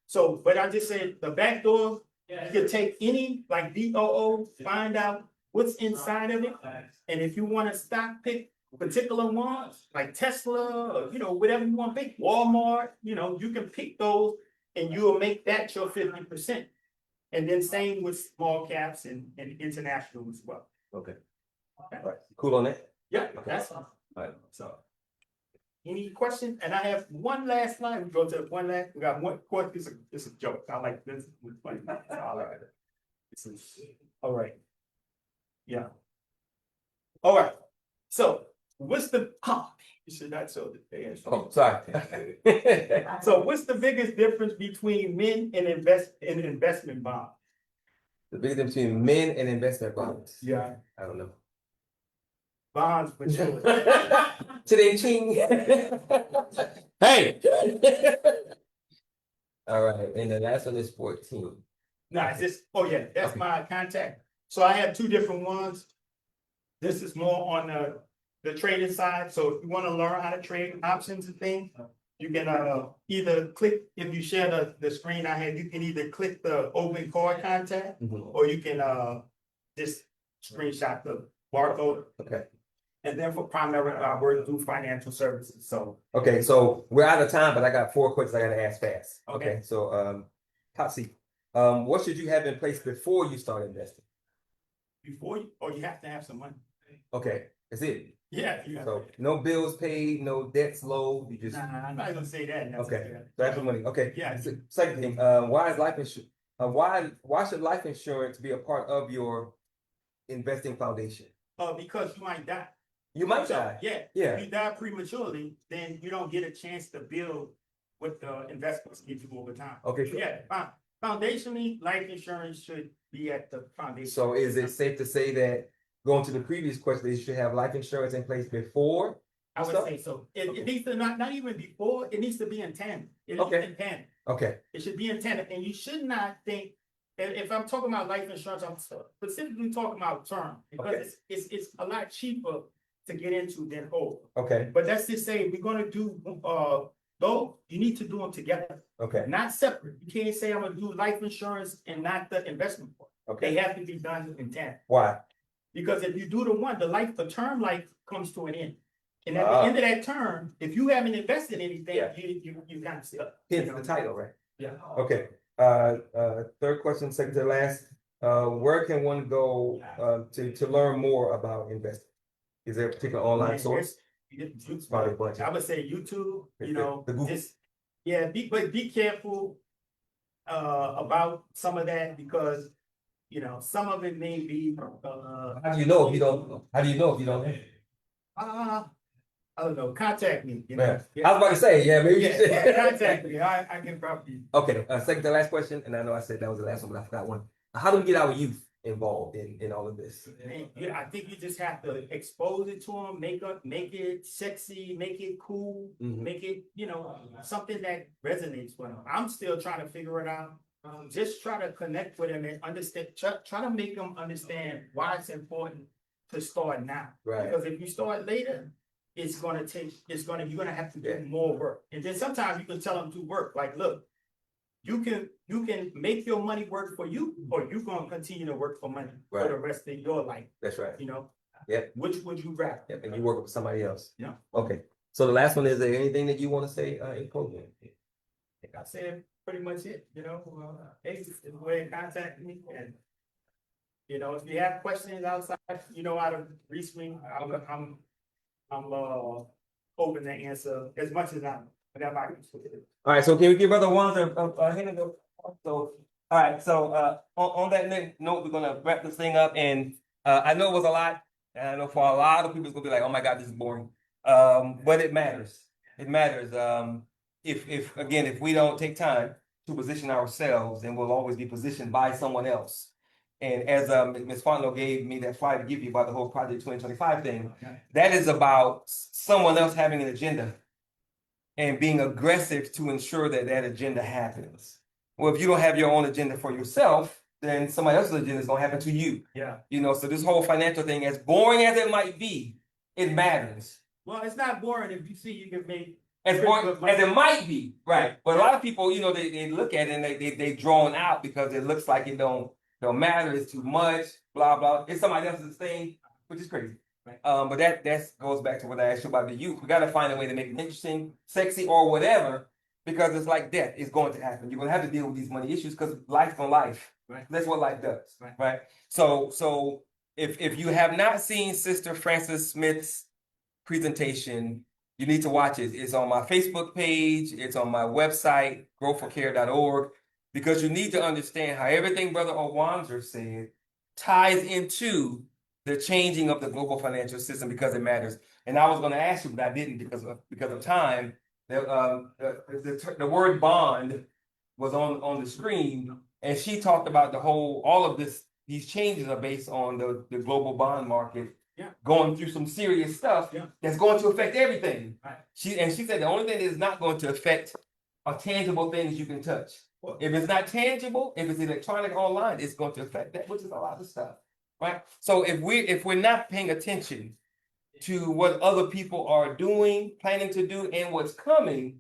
So, but I just said the back door, you can take any like VOO, find out what's inside of it. And if you want to stock pick particular ones, like Tesla, or whatever you want to pick, Walmart, you can pick those and you'll make that your 50%. And then same with small caps and international as well. Okay. All right. Cool on that? Yeah, that's fine. All right. So. Any questions? And I have one last slide. We go to one last. We got one question. It's a joke. I like this. It's funny. All right. All right. Yeah. All right. So what's the you should not show the answer. Oh, sorry. So what's the biggest difference between men and investment bonds? The biggest difference between men and investment bonds. Yeah. I don't know. Bonds for sure. Today, ching. Hey. All right, and the last one is 14. No, it's just, oh yeah, that's my contact. So I have two different ones. This is more on the trading side. So if you want to learn how to trade options and things, you can either click, if you share the screen I had, you can either click the open card contact, or you can just screenshot the barcode. Okay. And then for primary, I work through financial services. So Okay, so we're out of time, but I got 4 questions I gotta ask fast. Okay. So Topsy, what should you have in place before you start investing? before you, or you have to have some money. Okay, that's it. Yeah. You have, So no bills paid, no debts low. You just I'm not gonna say that. okay. So that's the money. Okay. Yeah. Second thing, why is life insurance? Why should life insurance be a part of your investing foundation? Because you might die. You might So, die. yeah. Yeah. If you die prematurely, then you don't get a chance to build what the investments give you over time. Okay. Yeah. Foundationally, life insurance should be at the foundation. So is it safe to say that going to the previous question, you should have life insurance in place before? I would say so. It needs to not even before, it needs to be in tandem. It needs to be in tandem. Okay. It should be in tandem. And you should not think, and if I'm talking about life insurance, I'm specifically talking about term, because it's a lot cheaper to get into than whole. Okay. But that's just saying, we're gonna do though, you need to do them together, Okay. not separate. You can't say I'm gonna do life insurance and not the investment part. Okay. They have to be done in tandem. Why? Because if you do the term life comes to an end. And at the end of that term, if you haven't invested anything, Yeah. you kind of stuck. Hence the title, right? Yeah. Okay. Third question, second to last. Where can one go to learn more about investing? Is there a particular online source? Probably a bunch. I would say YouTube, The Google. but be careful about some of that, because some of it may be How do you know if you don't? How do you know if you don't? I don't know, contact me. Yeah. I was about to say, yeah, maybe. Contact me. I can probably. Okay, second to last question, and I know I said that was the last one, but I forgot one. How do we get our youth involved in all of this? I think you just have to expose it to them, make it sexy, make it cool, make it, something that resonates with them. I'm still trying to figure it out. Just try to connect with them and understand, try to make them understand why it's important to start now. Right. Because if you start later, you're gonna have to do more work. And then sometimes you can tell them to work, like, look, you can make your money work for you, or you gonna continue to work for money for Right. the rest of your life, That's right. you know? Yep. Which would you rather? Yep, and you work with somebody else. Yeah. Okay. So the last one, is there anything that you want to say in closing? I said pretty much it, hey, go ahead and contact me, and if you have questions outside, you know how to reach me. I'm open to answer as much as whatever I can. All right, so can we give Brother Owanzer a hand up? So, all right, so on that note, we're gonna wrap this thing up, and I know it was a lot, and I know for a lot of people it's gonna be like, oh my God, this is boring. But it matters. It matters. If we don't take time to position ourselves, then we'll always be positioned by someone else. And as Ms. Fontenot gave me that flyer to give you about the whole Project 2025 thing, that is about someone else having an agenda and being aggressive to ensure that that agenda happens. Well, if you don't have your own agenda for yourself, then somebody else's agenda is going to happen to you. Yeah. So this whole financial thing, as boring as it might be, it matters. Well, it's not boring if you see you can make. As boring as it might be, right? But a lot of people, they look at it and they drawn out because it looks like it don't matter. It's too much. Blah blah. It's somebody else's thing, which is crazy. Right. But that goes back to what I asked you about the youth. We got to find a way to make it interesting, sexy, or whatever, because it's like death is going to happen. You're going to have to deal with these money issues because life's gonna life. Right. That's what life does. Right. So if you have not seen Sister Frances Smith's presentation, you need to watch it. It's on my Facebook page. It's on my website, growforcare.org, because you need to understand how everything Brother Owanzer said ties into the changing of the global financial system, because it matters. And I was going to ask you, but I didn't because of time. The word bond was on the screen, and she talked about all of these changes are based on the global bond market. Yeah. Going through some serious stuff. Yeah. That's going to affect everything. Right. She said the only thing that is not going to affect are tangible things you can touch. Well, If it's not tangible, if it's electronic online, it's going to affect that, which is a lot of stuff. Right. So if we're not paying attention to what other people are doing, planning to do, and what's coming,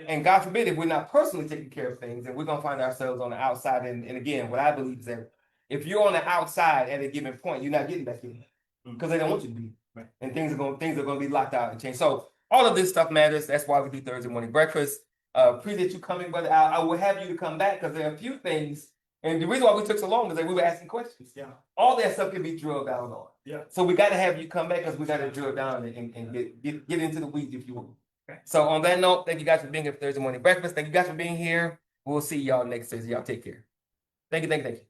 and God forbid if we're not personally taking care of things, then we're gonna find ourselves on the outside. And again, what I believe is that if you're on the outside at a given point, you're not getting back in. Because they don't want you to be. Right. And things are going to be locked out and changed. So all of this stuff matters. That's why we do Thursday morning breakfast. Appreciate you coming, brother. I will have you to come back because there are a few things. And the reason why we took so long is that we were asking questions. Yeah. All that stuff can be drilled down on. Yeah. So we got to have you come back because we got to drill down and get into the weeds, if you will. Okay. So on that note, thank you guys for being here for Thursday morning breakfast. Thank you guys for being here. We'll see y'all next Thursday. Y'all take care. Thank you.